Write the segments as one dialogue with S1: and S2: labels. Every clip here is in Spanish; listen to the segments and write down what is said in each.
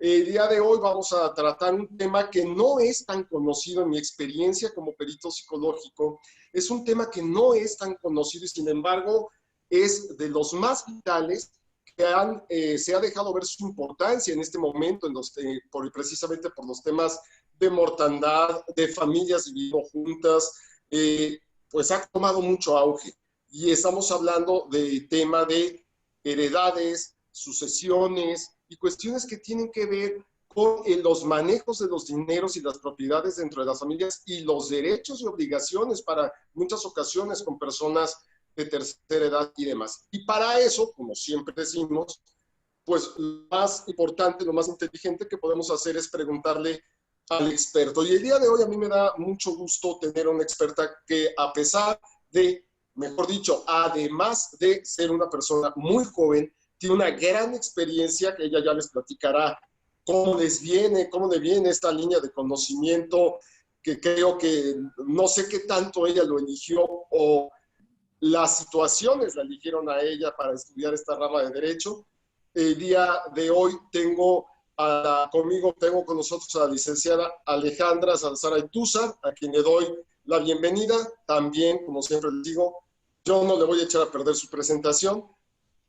S1: El día de hoy vamos a tratar un tema que no es tan conocido en mi experiencia como perito psicológico. Es un tema que no es tan conocido y sin embargo es de los más vitales que se ha dejado ver su importancia en este momento, precisamente por los temas de mortandad, de familias viviendo juntas, pues ha tomado mucho auge. Y estamos hablando del tema de heredades, sucesiones y cuestiones que tienen que ver con los manejos de los dineros y las propiedades dentro de las familias y los derechos y obligaciones para muchas ocasiones con personas de tercera edad y demás. Y para eso, como siempre decimos, pues lo más importante, lo más inteligente que podemos hacer es preguntarle al experto. Y el día de hoy a mí me da mucho gusto tener a una experta que, a pesar de, mejor dicho, además de ser una persona muy joven, tiene una gran experiencia que ella ya les platicará cómo le viene esta línea de conocimiento, que creo que no sé qué tanto ella lo eligió o las situaciones la eligieron a ella para estudiar esta rama de derecho. El día de hoy tengo con nosotros a la licenciada Alejandra Salazar Aytúzar, a quien le doy la bienvenida. También, como siempre les digo, yo no le voy a echar a perder su presentación.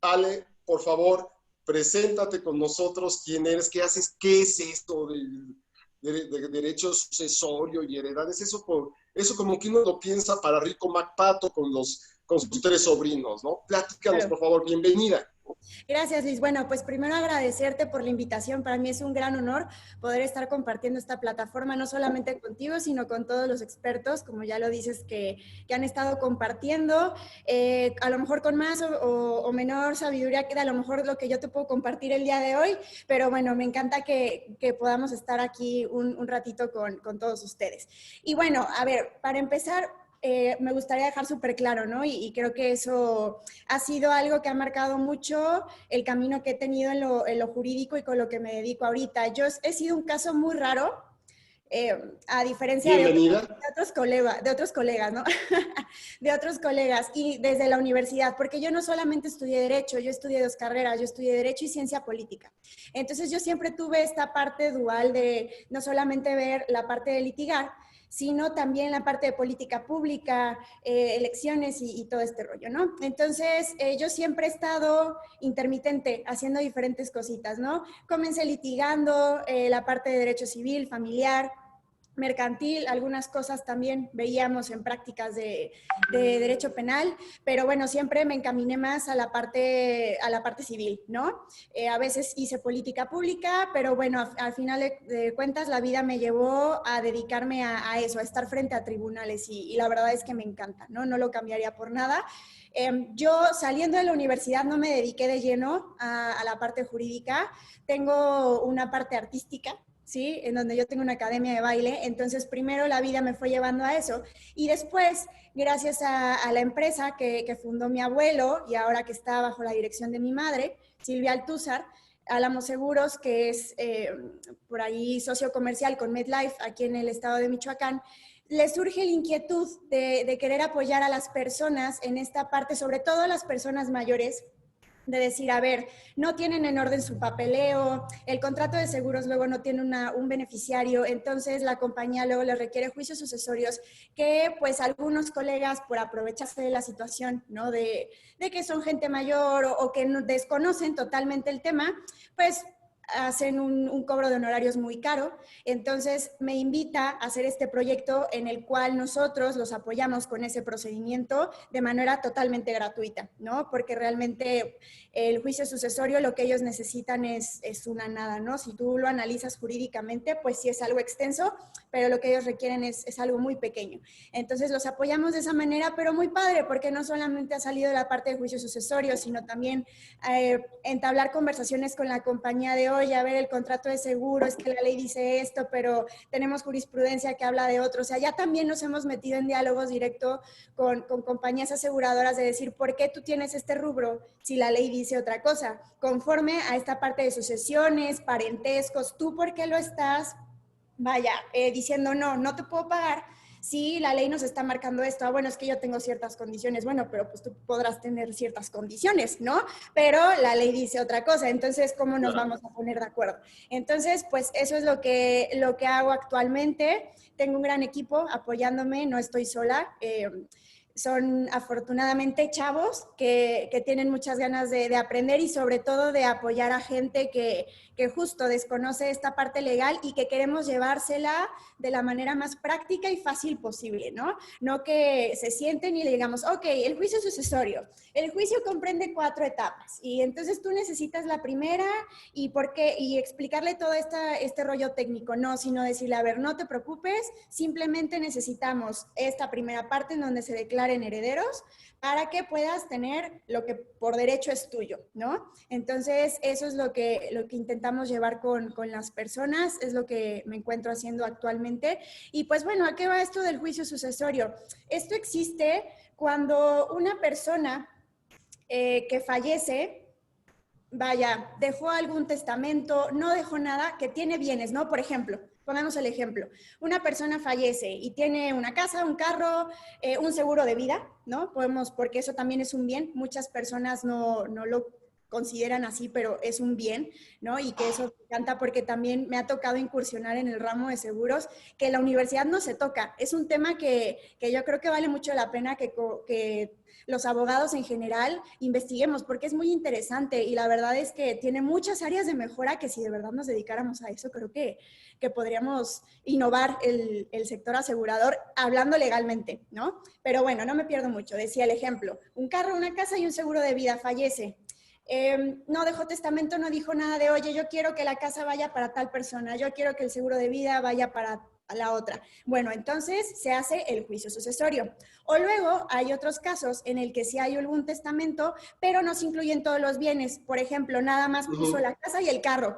S1: Ale, por favor, preséntate con nosotros, quién eres, qué haces, qué es esto de derecho sucesorio y heredades. Eso como que uno lo piensa para Rico MacPato con sus tres sobrinos, ¿no? Platícanos,
S2: Claro.
S1: por favor, bienvenida.
S2: Gracias, Luis. Bueno, pues primero agradecerte por la invitación. Para mí es un gran honor poder estar compartiendo esta plataforma, no solamente contigo, sino con todos los expertos, como ya lo dices, que han estado compartiendo, a lo mejor con más o menor sabiduría que a lo mejor lo que yo te puedo compartir el día de hoy, pero bueno, me encanta que podamos estar aquí un ratito con todos ustedes. Y bueno, a ver, para empezar, me gustaría dejar súper claro, ¿no? Y creo que eso ha sido algo que ha marcado mucho el camino que he tenido en lo jurídico y con lo que me dedico ahorita. Yo he sido un caso muy raro, a diferencia
S1: Bienvenida.
S2: de otros colegas, ¿no? De otros colegas y desde la universidad, porque yo no solamente estudié Derecho, yo estudié dos carreras, yo estudié Derecho y Ciencia Política. Entonces yo siempre tuve esta parte dual de no solamente ver la parte de litigar, sino también la parte de política pública, elecciones y todo este rollo, ¿no? Entonces, yo siempre he estado intermitente, haciendo diferentes cositas, ¿no? Comencé litigando la parte de derecho civil, familiar, mercantil, algunas cosas también veíamos en prácticas de derecho penal, pero bueno, siempre me encaminé más a la parte civil, ¿no? A veces hice política pública, pero bueno, al final de cuentas la vida me llevó a dedicarme a eso, a estar frente a tribunales y la verdad es que me encanta, ¿no? No lo cambiaría por nada. Yo saliendo de la universidad no me dediqué de lleno a la parte jurídica, tengo una parte artística, ¿sí? En donde yo tengo una academia de baile, entonces primero la vida me fue llevando a eso y después, gracias a la empresa que fundó mi abuelo y ahora que está bajo la dirección de mi madre, Silvia Altúzar, Álamos Seguros, que es por ahí socio comercial con MedLife aquí en el estado de Michoacán, le surge la inquietud de querer apoyar a las personas en esta parte, sobre todo a las personas mayores, de decir, a ver, no tienen en orden su papeleo, el contrato de seguros luego no tiene un beneficiario, entonces la compañía luego le requiere juicios sucesorios que pues algunos colegas por aprovecharse de la situación, ¿no? De que son gente mayor o que no, desconocen totalmente el tema, pues hacen un cobro de honorarios muy caro. Entonces me invita a hacer este proyecto en el cual nosotros los apoyamos con ese procedimiento de manera totalmente gratuita, ¿no? Porque realmente el juicio sucesorio lo que ellos necesitan es una nada, ¿no? Si tú lo analizas jurídicamente, pues sí es algo extenso, pero lo que ellos requieren es algo muy pequeño. Entonces los apoyamos de esa manera, pero muy padre, porque no solamente ha salido la parte de juicio sucesorio, sino también entablar conversaciones con la compañía de hoy, a ver el contrato de seguro, es que la ley dice esto, pero tenemos jurisprudencia que habla de otro. O sea, ya también nos hemos metido en diálogos directos con compañías aseguradoras de decir, ¿por qué tú tienes este rubro si la ley dice otra cosa? Conforme a esta parte de sucesiones, parentescos, ¿tú por qué lo estás, vaya, diciendo no te puedo pagar? sí, la ley nos está marcando esto, bueno, es que yo tengo ciertas condiciones, bueno, pero pues tú podrás tener ciertas condiciones, ¿no? Pero la ley dice otra cosa, entonces, ¿cómo nos vamos a poner de acuerdo? Entonces, pues eso es lo que hago actualmente. Tengo un gran equipo apoyándome, no estoy sola. Son afortunadamente chavos que tienen muchas ganas de aprender y sobre todo de apoyar a gente que justo desconoce esta parte legal y que queremos llevársela de la manera más práctica y fácil posible, ¿no? No que se sienten y le digamos, ok, el juicio sucesorio. El juicio comprende 4 etapas y entonces tú necesitas la primera y por qué, y explicarle todo este rollo técnico, no, sino decirle, a ver, no te preocupes, simplemente necesitamos esta primera parte en donde se declaren herederos para que puedas tener lo que por derecho es tuyo, ¿no? Entonces, eso es lo que intentamos llevar con las personas, es lo que me encuentro haciendo actualmente. Y pues bueno, ¿a qué va esto del juicio sucesorio? Esto existe cuando una persona que fallece, vaya, dejó algún testamento, no dejó nada, que tiene bienes, ¿no? Por ejemplo, pongamos el ejemplo, una persona fallece y tiene una casa, un carro, un seguro de vida, ¿no? Podemos, porque eso también es un bien, muchas personas no lo consideran así, pero es un bien, ¿no? Y que eso me encanta porque también me ha tocado incursionar en el ramo de seguros, que la universidad no se toca. Es un tema que yo creo que vale mucho la pena que los abogados en general investiguemos, porque es muy interesante y la verdad es que tiene muchas áreas de mejora que si de verdad nos dedicáramos a eso, creo que podríamos innovar el sector asegurador hablando legalmente, ¿no? Pero bueno, no me pierdo mucho. Decía el ejemplo, un carro, una casa y un seguro de vida, fallece. No dejó testamento, no dijo nada de, oye, yo quiero que la casa vaya para tal persona, yo quiero que el seguro de vida vaya para la otra. Bueno, entonces se hace el juicio sucesorio. O luego hay otros casos en el que sí hay algún testamento, pero no se incluyen todos los bienes. Por ejemplo, nada más puso la casa y el carro,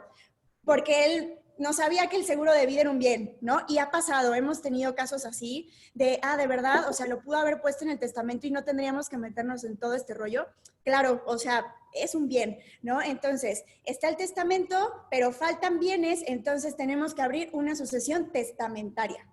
S2: porque él no sabía que el seguro de vida era un bien, ¿no? Y ha pasado, hemos tenido casos así de, de verdad, o sea, lo pudo haber puesto en el testamento y no tendríamos que meternos en todo este rollo. Claro, o sea, es un bien, ¿no? Entonces, está el testamento, pero faltan bienes, entonces tenemos que abrir una sucesión testamentaria,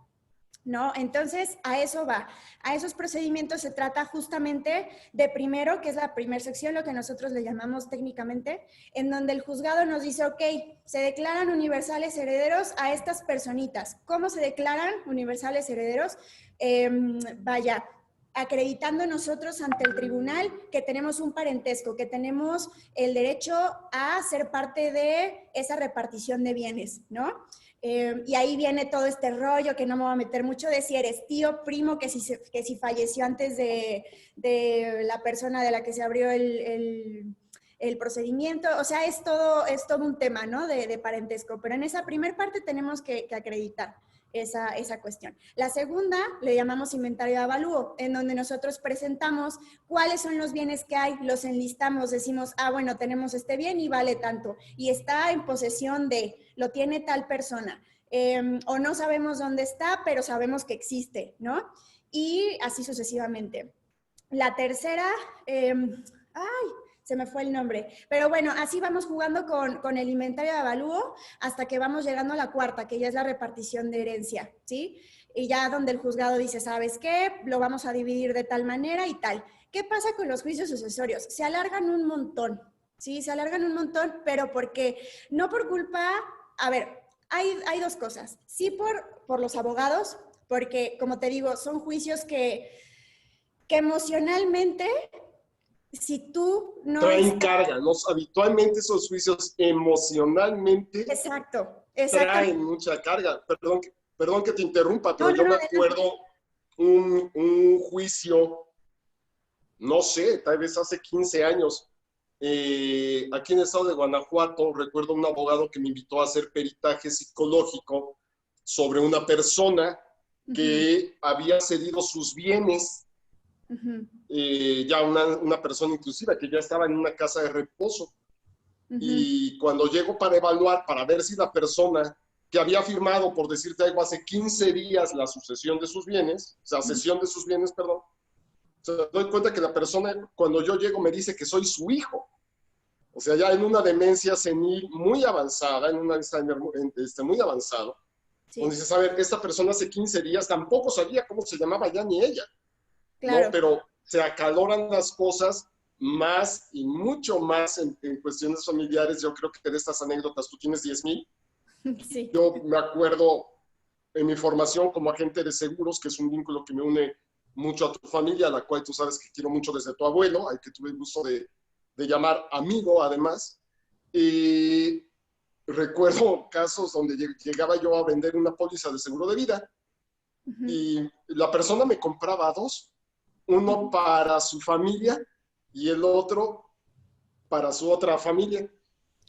S2: ¿no? Entonces, a eso va. A esos procedimientos se trata justamente de primero, que es la primera sección, lo que nosotros le llamamos técnicamente, en donde el juzgado nos dice, ok, se declaran universales herederos a estas personitas. ¿Cómo se declaran universales herederos? Vaya, acreditando nosotros ante el tribunal que tenemos un parentesco, que tenemos el derecho a ser parte de esa repartición de bienes, ¿no? Y ahí viene todo este rollo que no me voy a meter mucho de si eres tío, primo, que si falleció antes de la persona de la que se abrió el procedimiento. O sea, es todo un tema, ¿no? De parentesco. Pero en esa primer parte tenemos que acreditar esa cuestión. La segunda le llamamos inventario de avalúo, en donde nosotros presentamos cuáles son los bienes que hay, los enlistamos, decimos, bueno, tenemos este bien y vale tanto, y está en posesión de, lo tiene tal persona, o no sabemos dónde está, pero sabemos que existe, ¿no? Y así sucesivamente. La tercera, se me fue el nombre. Pero bueno, así vamos jugando con el inventario de avalúo hasta que vamos llegando a la cuarta, que ya es la repartición de herencia, ¿sí? Y ya donde el juzgado dice, ¿sabes qué? Lo vamos a dividir de tal manera y tal. ¿Qué pasa con los juicios sucesorios? Se alargan un montón, ¿sí? Se alargan un montón, pero porque no por culpa, a ver, hay dos cosas. Sí por los abogados, porque como te digo, son juicios que emocionalmente, si tú no...
S1: Traen carga, ¿no? Habitualmente esos juicios emocionalmente
S2: Exacto.
S1: traen mucha carga. Perdón que te interrumpa, pero yo me acuerdo un juicio, no sé, tal vez hace 15 años, aquí en el estado de Guanajuato, recuerdo un abogado que me invitó a hacer peritaje psicológico sobre una persona que había cedido sus bienes, ya una persona inclusiva que ya estaba en una casa de reposo. Y cuando llego para evaluar, para ver si la persona que había firmado, por decirte algo, hace 15 días la sucesión de sus bienes, o sea, cesión de sus bienes, perdón, se doy cuenta que la persona, cuando yo llego, me dice que soy su hijo. O sea, ya en una demencia senil muy avanzada, en un Alzheimer muy avanzado. Donde
S2: Sí,
S1: dices, a ver, esta persona hace 15 días tampoco sabía cómo se llamaba ya ni ella, ¿no?
S2: claro.
S1: Pero se acaloran las cosas más y mucho más en cuestiones familiares. Yo creo que de estas anécdotas tú tienes 10,000.
S2: Sí.
S1: Yo me acuerdo en mi formación como agente de seguros, que es un vínculo que me une mucho a tu familia, a la cual tú sabes que quiero mucho desde tu abuelo, al que tuve el gusto de llamar amigo además. Y recuerdo casos donde llegaba yo a vender una póliza de seguro de vida
S2: Ujú,
S1: y la persona me compraba dos, uno
S2: ujú.
S1: para su familia y el otro para su otra familia,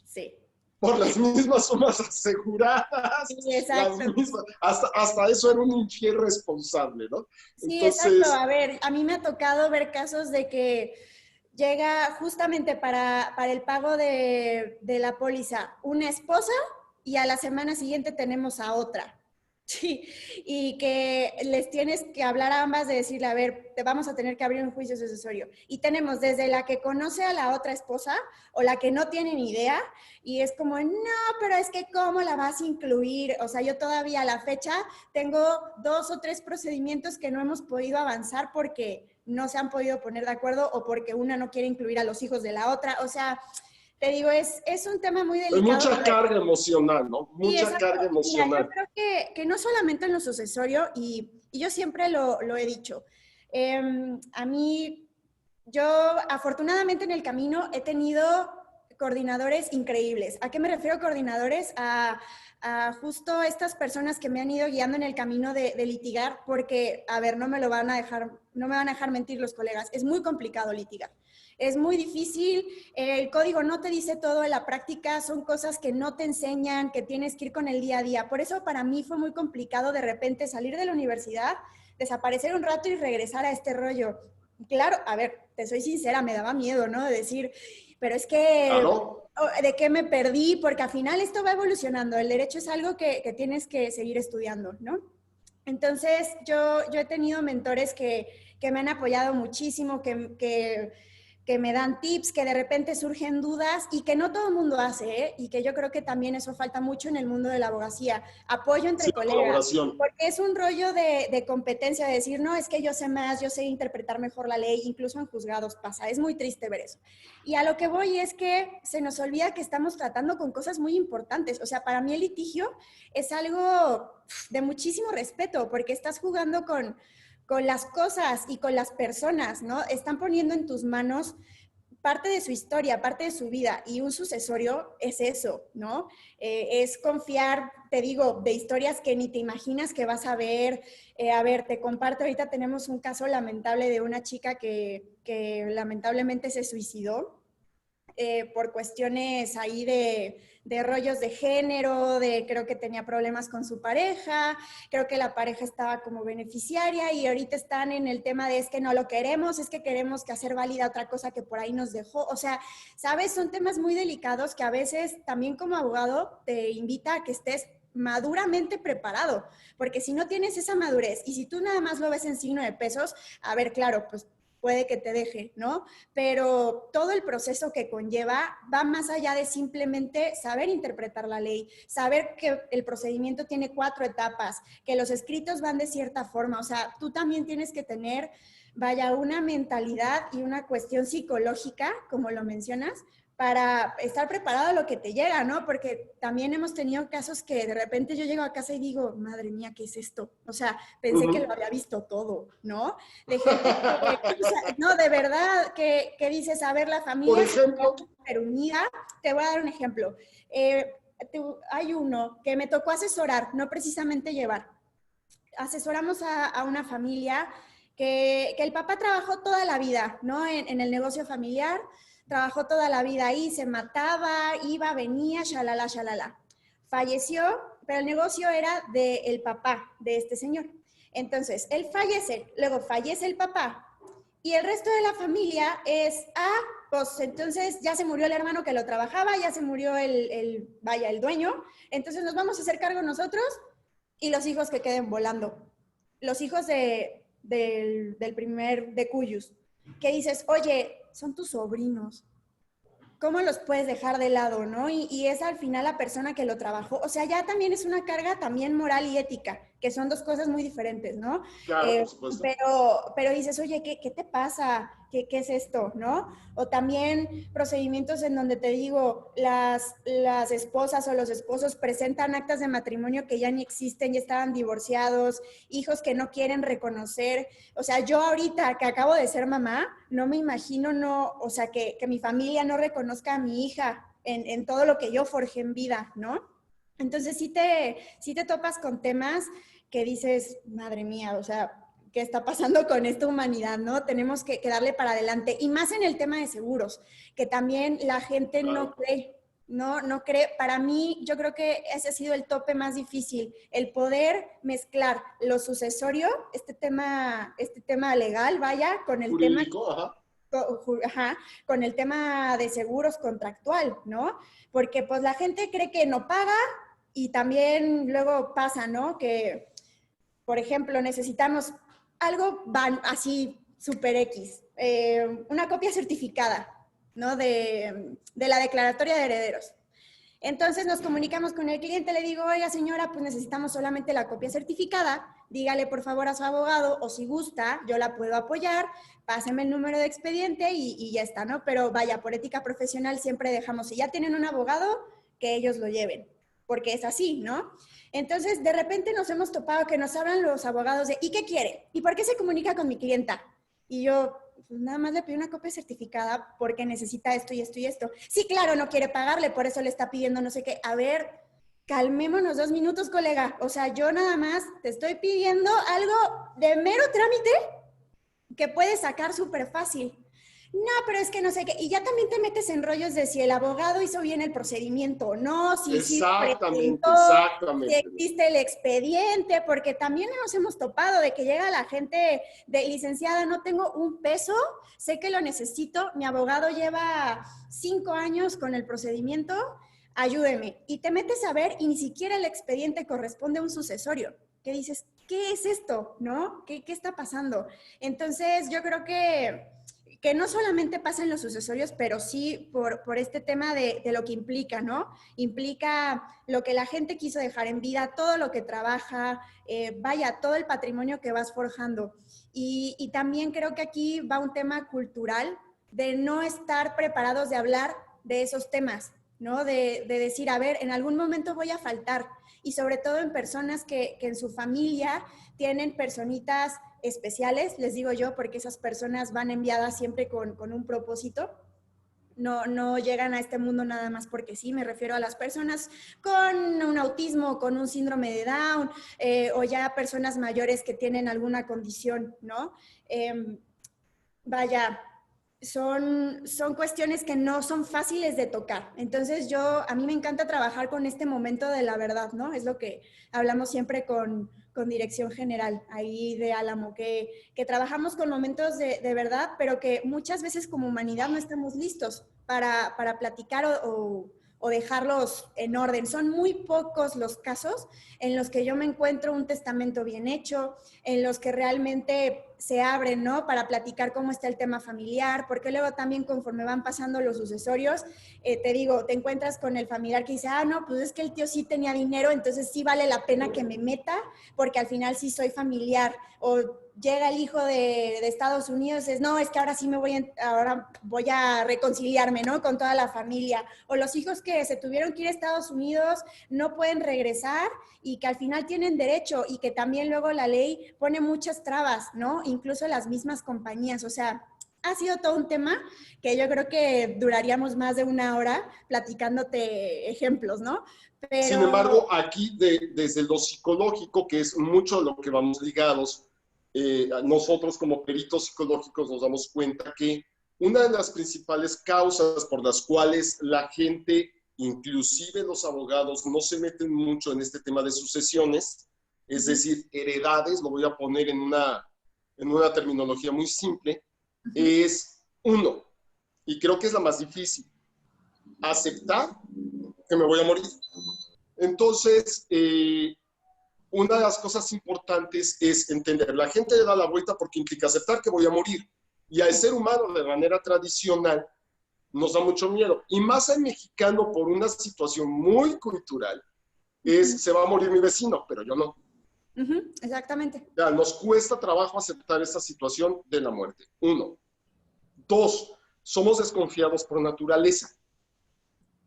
S2: Sí,
S1: por las mismas sumas aseguradas,
S2: sí,
S1: las
S2: exacto.
S1: mismas, hasta eso era un infiel responsable, ¿no?
S2: Sí, exacto.
S1: Entonces,
S2: A ver, a mí me ha tocado ver casos de que llega justamente para el pago de la póliza una esposa y a la semana siguiente tenemos a otra. Sí, y que les tienes que hablar a ambas de decirle, a ver, te vamos a tener que abrir un juicio sucesorio. Y tenemos desde la que conoce a la otra esposa o la que no tiene ni idea y es como, no, pero es que ¿cómo la vas a incluir? O sea, yo todavía a la fecha tengo 2 o 3 procedimientos que no hemos podido avanzar porque no se han podido poner de acuerdo o porque una no quiere incluir a los hijos de la otra. O sea, te digo, es un tema muy
S1: hay
S2: delicado.
S1: mucha carga emocional, ¿no?
S2: Sí,
S1: Mucha
S2: exacto.
S1: carga
S2: Y mira, yo
S1: emocional.
S2: creo que no solamente en lo sucesorio, y yo siempre lo he dicho, a mí, yo afortunadamente en el camino he tenido coordinadores increíbles. ¿A qué me refiero coordinadores? A justo estas personas que me han ido guiando en el camino de litigar, porque, a ver, no me lo van a dejar, no me van a dejar mentir los colegas, es muy complicado litigar. Es muy difícil, el código no te dice todo en la práctica, son cosas que no te enseñan, que tienes que ir con el día a día. Por eso para mí fue muy complicado de repente salir de la universidad, desaparecer un rato y regresar a este rollo. Claro, a ver, te soy sincera, me daba miedo, ¿no? De decir, pero es que,
S1: Claro,
S2: ¿de qué me perdí? Porque al final esto va evolucionando. El derecho es algo que tienes que seguir estudiando, ¿no? Entonces, yo he tenido mentores que me han apoyado muchísimo, que me dan tips, que de repente surgen dudas y que no todo el mundo hace, ¿eh? Y que yo creo que también eso falta mucho en el mundo de la abogacía. Apoyo
S1: sí,
S2: entre
S1: la
S2: colegas,
S1: colaboración.
S2: porque es un rollo de competencia, de decir, no, es que yo sé más, yo sé interpretar mejor la ley, incluso en juzgados pasa. Es muy triste ver eso. Y a lo que voy es que se nos olvida que estamos tratando con cosas muy importantes. O sea, para mí el litigio es algo de muchísimo respeto, porque estás jugando con las cosas y con las personas, ¿no? Están poniendo en tus manos parte de su historia, parte de su vida, y un sucesorio es eso, ¿no? Es confiar, te digo, de historias que ni te imaginas que vas a ver. A ver, te comparto, ahorita tenemos un caso lamentable de una chica que lamentablemente se suicidó por cuestiones ahí de rollos de género, de creo que tenía problemas con su pareja, creo que la pareja estaba como beneficiaria y ahorita están en el tema de es que no lo queremos, es que queremos que hacer válida otra cosa que por ahí nos dejó. O sea, ¿sabes? Son temas muy delicados que a veces también como abogado te invita a que estés maduramente preparado, porque si no tienes esa madurez y si tú nada más lo ves en signo de pesos, a ver, claro, pues puede que te deje, ¿no? Pero todo el proceso que conlleva va más allá de simplemente saber interpretar la ley, saber que el procedimiento tiene 4 etapas, que los escritos van de cierta forma, o sea, tú también tienes que tener, vaya, una mentalidad y una cuestión psicológica, como lo mencionas, para estar preparado a lo que te llega, ¿no? Porque también hemos tenido casos que de repente yo llego a casa y digo, madre mía, ¿qué es esto? O sea, pensé que lo había visto todo, ¿no? De gente que no, de verdad, que dices, a ver, la
S1: Por
S2: familia se
S1: ejemplo,
S2: super unida. Te voy a dar un ejemplo. Eh, Hay uno que me tocó asesorar, no precisamente llevar. Asesoramos a una familia que el papá trabajó toda la vida, ¿no? En el negocio familiar, trabajó toda la vida ahí, se mataba, iba, venía, shalala, shalala. Falleció, pero el negocio era del papá de este señor. Entonces, él fallece, luego fallece el papá, y el resto de la familia es, pues entonces ya se murió el hermano que lo trabajaba, ya se murió vaya, el dueño, entonces nos vamos a hacer cargo nosotros y los hijos que queden volando. Los hijos del primer, de Cuyus, que dices, oye, son tus sobrinos. ¿cómo los puedes dejar de lado, no? Y es al final la persona que lo trabajó. O sea, ya también es una carga también moral y ética, que son dos cosas muy diferentes, ¿no?
S1: Claro, por supuesto.
S2: Pero dices, oye, ¿qué te pasa? ¿Qué es esto, no? O también procedimientos en donde te digo, las esposas o los esposos presentan actas de matrimonio que ya ni existen, ya estaban divorciados, hijos que no quieren reconocer. O sea, yo ahorita que acabo de ser mamá, no me imagino, no, o sea, que mi familia no reconozca a mi hija en todo lo que yo forjé en vida, ¿no? Entonces sí te topas con temas que dices, madre mía, o sea, ¿qué está pasando con esta humanidad, no? Tenemos que darle para adelante. Y más en el tema de seguros, que también la gente no cree, no cree. Para mí, yo creo que ese ha sido el tope más difícil, el poder mezclar lo sucesorio, este tema legal, vaya, con el
S1: Jurídico, ajá.
S2: Ajá, con el tema de seguros contractual, ¿no? Porque pues la gente cree que no paga y también luego pasa, ¿no? Que, por ejemplo, necesitamos algo así super X, una copia certificada, ¿no? De la declaratoria de herederos. Entonces nos comunicamos con el cliente, le digo, oiga señora, pues necesitamos solamente la copia certificada, dígale por favor a su abogado o si gusta, yo la puedo apoyar, páseme el número de expediente y ya está, ¿no? Pero vaya, por ética profesional siempre dejamos, si ya tienen un abogado, que ellos lo lleven, porque es así, ¿no? Entonces, de repente nos hemos topado que nos hablan los abogados de, ¿y qué quiere? ¿Y por qué se comunica con mi clienta? Y yo, pues nada más le pido una copia certificada porque necesita esto y esto y esto. Sí, claro, no quiere pagarle, por eso le está pidiendo no sé qué. A ver, calmémonos 2 minutos, colega. O sea, yo nada más te estoy pidiendo algo de mero trámite que puedes sacar súper fácil. No, pero es que no sé qué. Y ya también te metes en rollos de si el abogado hizo bien el procedimiento o no, si sí
S1: Exactamente,
S2: presentó, si
S1: exactamente.
S2: existe el expediente, porque también nos hemos topado de que llega la gente de licenciada, no tengo un peso, sé que lo necesito, mi abogado lleva 5 años con el procedimiento, ayúdeme. Y te metes a ver y ni siquiera el expediente corresponde a un sucesorio. ¿Qué dices? ¿Qué es esto? ¿No? ¿Qué está pasando? Entonces, yo creo que no solamente pasa en los sucesorios, pero sí por este tema de lo que implica, ¿no? Implica lo que la gente quiso dejar en vida, todo lo que trabaja, vaya, todo el patrimonio que vas forjando. Y también creo que aquí va un tema cultural de no estar preparados de hablar de esos temas, ¿no? De decir, a ver, en algún momento voy a faltar. Y sobre todo en personas que en su familia tienen personitas especiales, les digo yo, porque esas personas van enviadas siempre con un propósito. No llegan a este mundo nada más porque sí, me refiero a las personas con un autismo, con un síndrome de Down, o ya personas mayores que tienen alguna condición, ¿no? Vaya, son cuestiones que no son fáciles de tocar. Entonces a mí me encanta trabajar con este momento de la verdad, ¿no? Es lo que hablamos siempre con Dirección General, ahí de Álamo, que trabajamos con momentos de verdad, pero que muchas veces como humanidad no estamos listos para platicar o dejarlos en orden. Son muy pocos los casos en los que yo me encuentro un testamento bien hecho, en los que realmente se abren, ¿no? Para platicar cómo está el tema familiar, porque luego también conforme van pasando los sucesorios, te digo, te encuentras con el familiar que dice, no, pues es que el tío sí tenía dinero, entonces sí vale la pena que me meta, porque al final sí soy familiar, o llega el hijo de Estados Unidos y dices, no, es que ahora sí ahora voy a reconciliarme, ¿no? Con toda la familia. O los hijos que se tuvieron que ir a Estados Unidos no pueden regresar y que al final tienen derecho y que también luego la ley pone muchas trabas, ¿no? Incluso las mismas compañías. O sea, ha sido todo un tema que yo creo que duraríamos más de 1 hora platicándote ejemplos, ¿no?
S1: Sin
S2: Pero
S1: embargo, aquí desde lo psicológico, que es mucho a lo que vamos ligados, nosotros como peritos psicológicos nos damos cuenta que una de las principales causas por las cuales la gente, inclusive los abogados, no se meten mucho en este tema de sucesiones, es decir, heredades, lo voy a poner en una terminología muy simple, es uno, y creo que es la más difícil, aceptar que me voy a morir. Entonces, una de las cosas importantes es entender, la gente le da la vuelta porque implica aceptar que voy a morir. Y al ser humano de manera tradicional nos da mucho miedo. Y más al mexicano por una situación muy cultural, es, se va a morir mi vecino, pero yo no.
S2: Exactamente.
S1: Ya, nos cuesta trabajo aceptar esa situación de la muerte. Uno. Dos, somos desconfiados por naturaleza.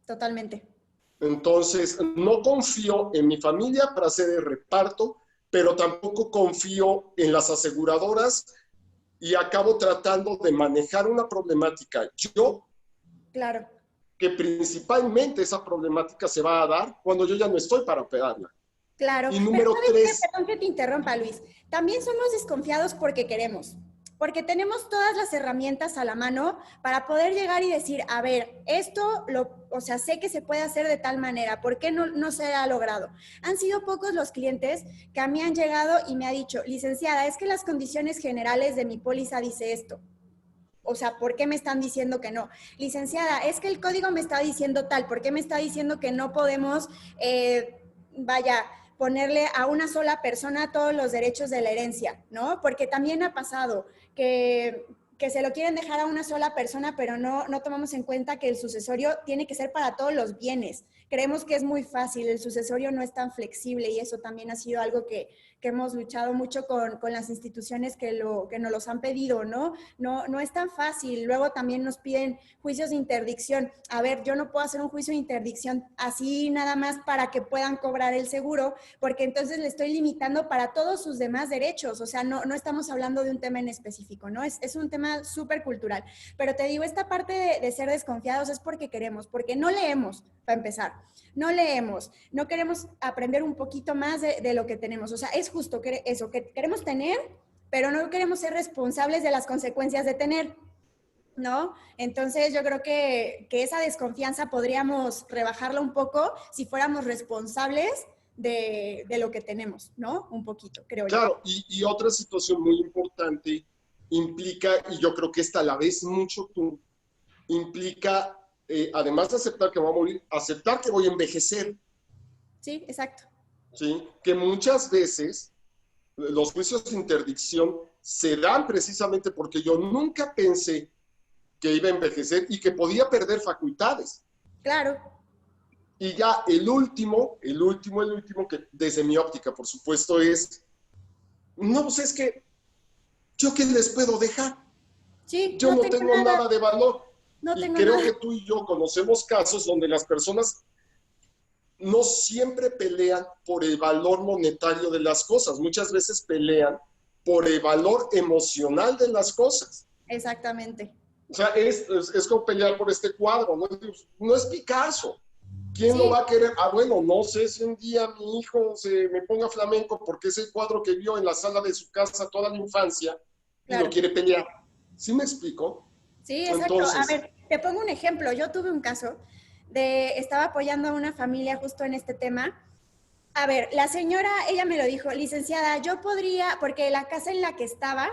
S2: Totalmente.
S1: Entonces, no confío en mi familia para hacer el reparto, pero tampoco confío en las aseguradoras y acabo tratando de manejar una problemática yo,
S2: Claro.
S1: que principalmente esa problemática se va a dar cuando yo ya no estoy para operarla.
S2: Claro,
S1: Y
S2: pero
S1: número
S2: ¿sabes qué?
S1: tres,
S2: Perdón que te interrumpa, Luis. También somos desconfiados porque queremos, porque tenemos todas las herramientas a la mano para poder llegar y decir, a ver, esto, o sea, sé que se puede hacer de tal manera, ¿por qué no se ha logrado? Han sido pocos los clientes que a mí han llegado y me ha dicho, licenciada, es que las condiciones generales de mi póliza dice esto. O sea, ¿por qué me están diciendo que no? Licenciada, es que el código me está diciendo tal, ¿por qué me está diciendo que no podemos, vaya, ponerle a una sola persona todos los derechos de la herencia, ¿no? Porque también ha pasado que se lo quieren dejar a una sola persona, pero no tomamos en cuenta que el sucesorio tiene que ser para todos los bienes. Creemos que es muy fácil, el sucesorio no es tan flexible y eso también ha sido algo que hemos luchado mucho con las instituciones que nos los han pedido, ¿no? No es tan fácil. Luego también nos piden juicios de interdicción. A ver, yo no puedo hacer un juicio de interdicción así nada más para que puedan cobrar el seguro, porque entonces le estoy limitando para todos sus demás derechos. O sea, no estamos hablando de un tema en específico, ¿no? Es un tema súper cultural. Pero te digo, esta parte de ser desconfiados es porque queremos, porque no leemos, para empezar. No leemos, no queremos aprender un poquito más de lo que tenemos. O sea, es justo que eso, que queremos tener, pero no queremos ser responsables de las consecuencias de tener, ¿no? Entonces yo creo que esa desconfianza podríamos rebajarla un poco si fuéramos responsables de lo que tenemos, ¿no? Un poquito, creo yo.
S1: claro, y otra situación muy importante implica, y yo creo que esta la ves mucho tú, implica, además de aceptar que voy a morir, aceptar que voy a envejecer,
S2: Sí, exacto.
S1: ¿sí? Que muchas veces los juicios de interdicción se dan precisamente porque yo nunca pensé que iba a envejecer y que podía perder facultades.
S2: Claro.
S1: Y ya el último, que desde mi óptica, por supuesto, es, no, pues es que, ¿yo qué les puedo dejar?
S2: Sí,
S1: Yo
S2: no
S1: no
S2: tengo
S1: tengo
S2: nada,
S1: nada de valor.
S2: no
S1: Y
S2: tengo
S1: creo
S2: nada.
S1: que tú y yo conocemos casos donde las personas no siempre pelean por el valor monetario de las cosas, muchas veces pelean por el valor emocional de las cosas.
S2: Exactamente.
S1: O sea, es como pelear por este cuadro, ¿no? No es Picasso. ¿Quién lo
S2: Sí,
S1: va a querer? Ah, bueno, no sé si un día mi hijo se me ponga flamenco porque es el cuadro que vio en la sala de su casa toda la infancia y lo
S2: claro.
S1: quiere pelear. ¿Sí me explico?
S2: Sí, exacto. A
S1: Entonces,
S2: ver, te pongo un ejemplo. Yo tuve un caso estaba apoyando a una familia justo en este tema. A ver, la señora, ella me lo dijo, licenciada, yo podría, porque la casa en la que estaba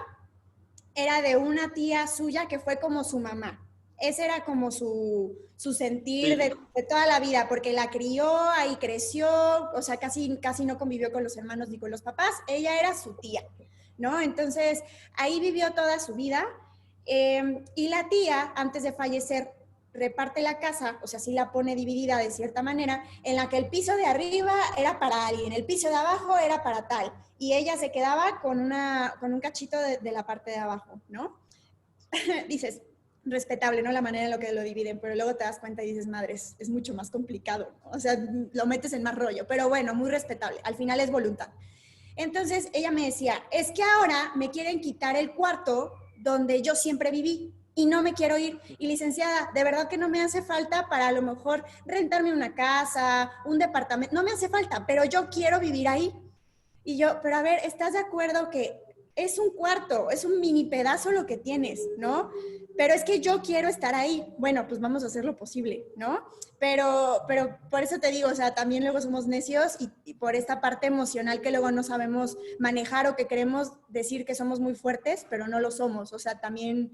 S2: era de una tía suya que fue como su mamá. Ese era como su sentir
S1: sí,
S2: de toda la vida, porque la crió, ahí creció, o sea, casi no convivió con los hermanos ni con los papás, ella era su tía, ¿no? Entonces, ahí vivió toda su vida. Y la tía, antes de fallecer, reparte la casa, o sea, sí la pone dividida de cierta manera, en la que el piso de arriba era para alguien, el piso de abajo era para tal, y ella se quedaba con un cachito de la parte de abajo, ¿no? Dices, respetable, ¿no? La manera en la que lo dividen, pero luego te das cuenta y dices, madre, es mucho más complicado, ¿no? O sea, lo metes en más rollo, pero bueno, muy respetable, al final es voluntad. Entonces ella me decía, es que ahora me quieren quitar el cuarto donde yo siempre viví y no me quiero ir. Y licenciada, de verdad que no me hace falta para a lo mejor rentarme una casa, un departamento, no me hace falta, pero yo quiero vivir ahí. Y yo, pero a ver, ¿estás de acuerdo que es un cuarto, es un mini pedazo lo que tienes, ¿no? Pero es que yo quiero estar ahí. Bueno, pues vamos a hacer lo posible, ¿no? Pero por eso te digo, o sea, también luego somos necios y por esta parte emocional que luego no sabemos manejar o que queremos decir que somos muy fuertes, pero no lo somos. O sea, también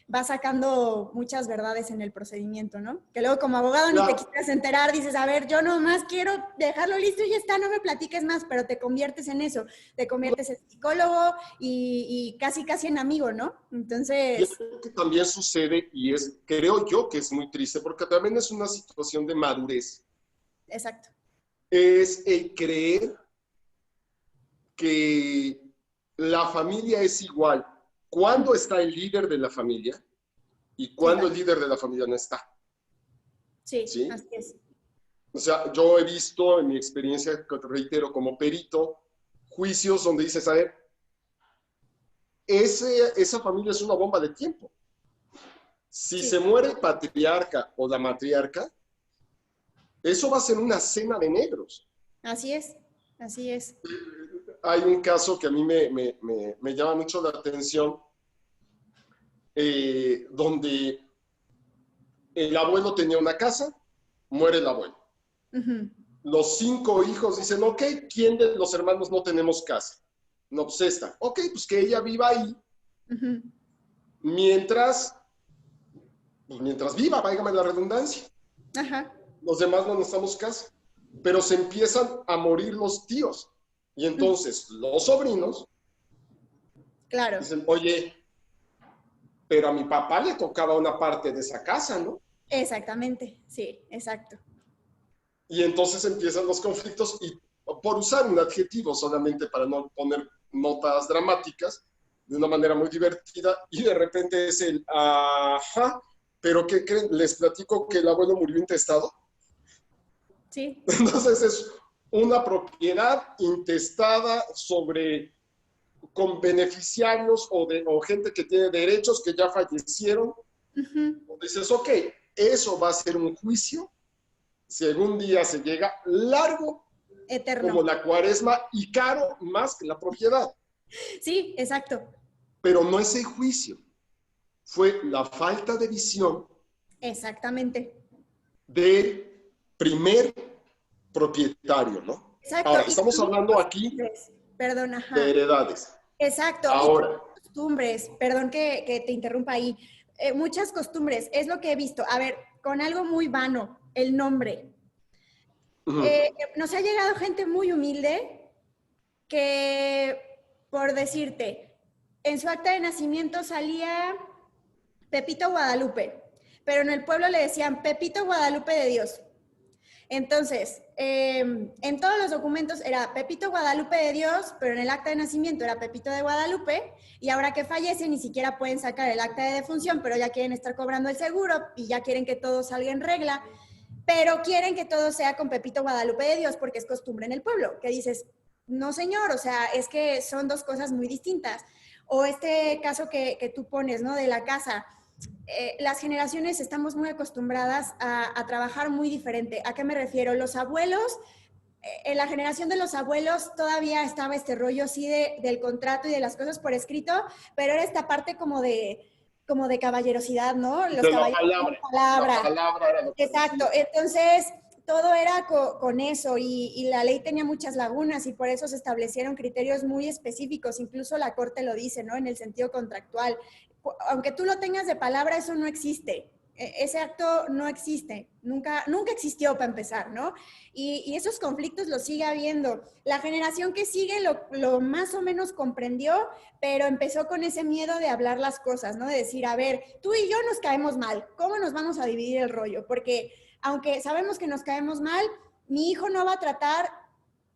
S2: vas sacando muchas verdades en el procedimiento, ¿no? Que luego como abogado ni te
S1: Claro.
S2: quieres enterar, dices, a ver, yo nomás quiero dejarlo listo y ya está, no me platiques más, pero te conviertes en eso, te conviertes en psicólogo y casi, casi en amigo, ¿no?
S1: Y
S2: Entonces,
S1: algo que también sucede, y es, creo yo que es muy triste, porque también es una situación de madurez,
S2: exacto.
S1: es el creer que la familia es igual cuando está el líder de la familia y cuando el
S2: Totalmente.
S1: líder de la familia no está,
S2: Sí,
S1: ¿sí?
S2: así es.
S1: O sea, yo he visto en mi experiencia, que te reitero, como perito, juicios donde dices, a ver, esa familia es una bomba de tiempo. Si se
S2: Sí,
S1: muere el patriarca o la matriarca, eso va a ser una cena de negros.
S2: así es, así es.
S1: Hay un caso que a mí me llama mucho la atención, donde el abuelo tenía una casa, muere el abuelo.
S2: Ujú,
S1: Los 5 hijos dicen, ok, ¿quién de los hermanos no tenemos casa? No, pues esta. Ok, pues que ella viva ahí
S2: ujú.
S1: mientras, pues mientras viva, váigame la redundancia.
S2: Ajá,
S1: Los demás no necesitamos casa. Pero se empiezan a morir los tíos. Y
S2: ujú,
S1: entonces los sobrinos
S2: claro.
S1: dicen, oye, pero a mi papá le tocaba una parte de esa casa, ¿no?
S2: Exactamente, sí, exacto.
S1: Y entonces empiezan los conflictos y por usar un adjetivo solamente para no poner notas dramáticas, de una manera muy divertida, y de repente es el, ajá, pero ¿qué creen? Les platico que el abuelo murió intestado.
S2: Sí,
S1: Entonces es una propiedad intestada sobre con beneficiarios o gente que tiene derechos que ya fallecieron.
S2: ujú,
S1: Dices, ok, eso va a ser un juicio si algún día se llega largo
S2: eterno.
S1: como la cuaresma y caro más que la propiedad.
S2: Sí, exacto,
S1: Pero no es el juicio, fue la falta de visión
S2: exactamente.
S1: del primer propietario, ¿no?
S2: Exacto,
S1: Ahora,
S2: y
S1: estamos
S2: también
S1: hablando aquí
S2: costumbres, perdón,
S1: de
S2: ajá.
S1: heredades.
S2: Exacto, y
S1: Ahora,
S2: también costumbres, perdón que te interrumpa ahí. Muchas costumbres, es lo que he visto. A ver, con algo muy vano, el nombre. Nos ha llegado gente muy humilde que, por decirte, en su acta de nacimiento salía Pepito Guadalupe, pero en el pueblo le decían Pepito Guadalupe de Dios. Entonces, en todos los documentos era Pepito Guadalupe de Dios, pero en el acta de nacimiento era Pepito de Guadalupe, y ahora que fallece ni siquiera pueden sacar el acta de defunción, pero ya quieren estar cobrando el seguro y ya quieren que todo salga en regla, pero quieren que todo sea con Pepito Guadalupe de Dios porque es costumbre en el pueblo, que dices, no señor, o sea, es que son dos cosas muy distintas. O este caso que tú pones, ¿no? De la casa. Las generaciones estamos muy acostumbradas a trabajar muy diferente. ¿A qué me refiero? Los abuelos, en la generación de los abuelos todavía estaba este rollo así del contrato y de las cosas por escrito, pero era esta parte como de caballerosidad, ¿no? Los
S1: de
S2: caballeros con
S1: la
S2: palabra.
S1: palabra era lo que
S2: Exacto,
S1: decía.
S2: entonces todo era con eso y la ley tenía muchas lagunas y por eso se establecieron criterios muy específicos, incluso la Corte lo dice, ¿no? En el sentido contractual. Aunque tú lo tengas de palabra, eso no existe. Ese acto no existe, nunca existió para empezar, ¿no? Y esos conflictos los sigue habiendo. La generación que sigue lo más o menos comprendió, pero empezó con ese miedo de hablar las cosas, ¿no? De decir, a ver, tú y yo nos caemos mal, ¿cómo nos vamos a dividir el rollo? Porque aunque sabemos que nos caemos mal, mi hijo no va a tratar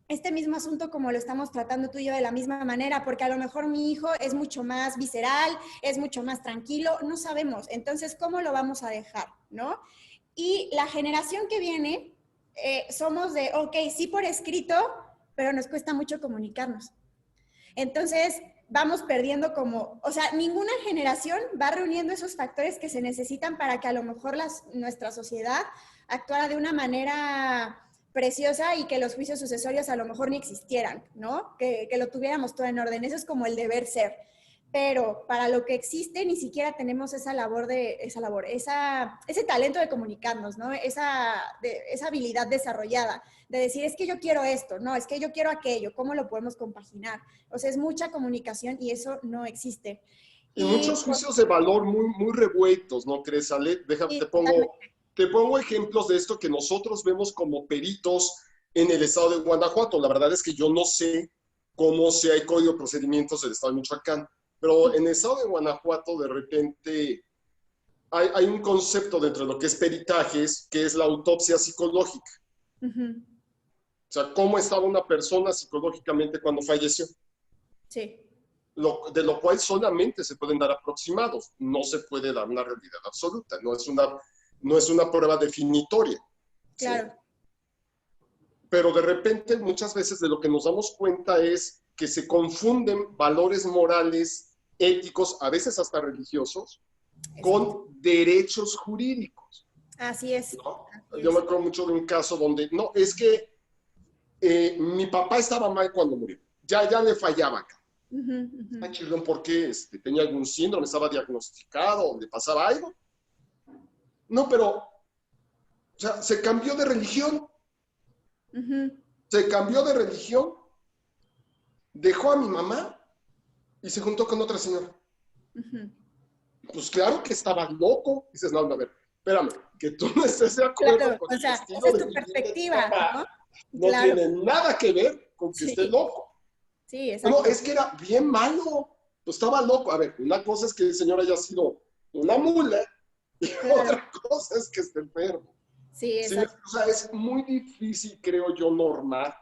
S2: este mismo asunto como lo estamos tratando tú y yo de la misma manera, porque a lo mejor mi hijo es mucho más visceral, es mucho más tranquilo, no sabemos. Entonces, ¿cómo lo vamos a dejar? ¿No? Y la generación que viene, somos de, ok, sí por escrito, pero nos cuesta mucho comunicarnos. Entonces, vamos perdiendo como, o sea, ninguna generación va reuniendo esos factores que se necesitan para que a lo mejor nuestra sociedad actuara de una manera preciosa y que los juicios sucesorios a lo mejor ni existieran, ¿no? Que lo tuviéramos todo en orden. Eso es como el deber ser. Pero para lo que existe ni siquiera tenemos ese talento de comunicarnos, ¿no? Esa habilidad desarrollada de decir, es que yo quiero esto, no, es que yo quiero aquello, ¿cómo lo podemos compaginar? O sea, es mucha comunicación y eso no existe.
S1: Y
S2: Y
S1: muchos juicios de valor muy, muy revueltos, ¿no crees, Ale?
S2: sí, totalmente.
S1: Te pongo ejemplos de esto que nosotros vemos como peritos en el estado de Guanajuato. La verdad es que yo no sé cómo sea el código de procedimientos del estado de Michoacán, pero en el estado de Guanajuato de repente hay un concepto dentro de lo que es peritajes, que es la autopsia psicológica.
S2: Ujú.
S1: O sea, cómo estaba una persona psicológicamente cuando falleció.
S2: Sí,
S1: De lo cual solamente se pueden dar aproximados, no se puede dar una realidad absoluta, no es una prueba definitoria, ¿sí?
S2: claro.
S1: Pero de repente muchas veces de lo que nos damos cuenta es que se confunden valores morales, éticos, a veces hasta religiosos,
S2: Exacto.
S1: con derechos jurídicos,
S2: Así es.
S1: ¿no?
S2: Así
S1: Yo me
S2: es.
S1: acuerdo mucho de un caso donde, no, es que mi papá estaba mal cuando murió, ya le fallaba acá.
S2: Ujú, ujú.
S1: Ay, chingón, ¿por qué? ¿Tenía algún síndrome? ¿Estaba diagnosticado? ¿Le pasaba algo? No, pero, o sea, se cambió de religión,
S2: Ujú,
S1: se cambió de religión, dejó a mi mamá y se juntó con otra señora.
S2: ujú.
S1: Pues claro que estaba loco. Dices, no, a ver, espérame, que tú no estés de acuerdo
S2: Claro,
S1: con
S2: o
S1: el
S2: sea, esa
S1: estilo
S2: es
S1: de
S2: tu
S1: vivir de tu
S2: perspectiva,
S1: papá,
S2: ¿no?
S1: no
S2: Claro,
S1: tiene nada que ver con que esté
S2: sí,
S1: loco.
S2: sí,
S1: No,
S2: exacto.
S1: es que era bien malo, pues estaba loco. A ver, una cosa es que el señor haya sido una mula y
S2: Claro,
S1: otra cosa es que esté enfermo.
S2: sí,
S1: Sí,
S2: exacto.
S1: o sea, es muy difícil, creo yo, normar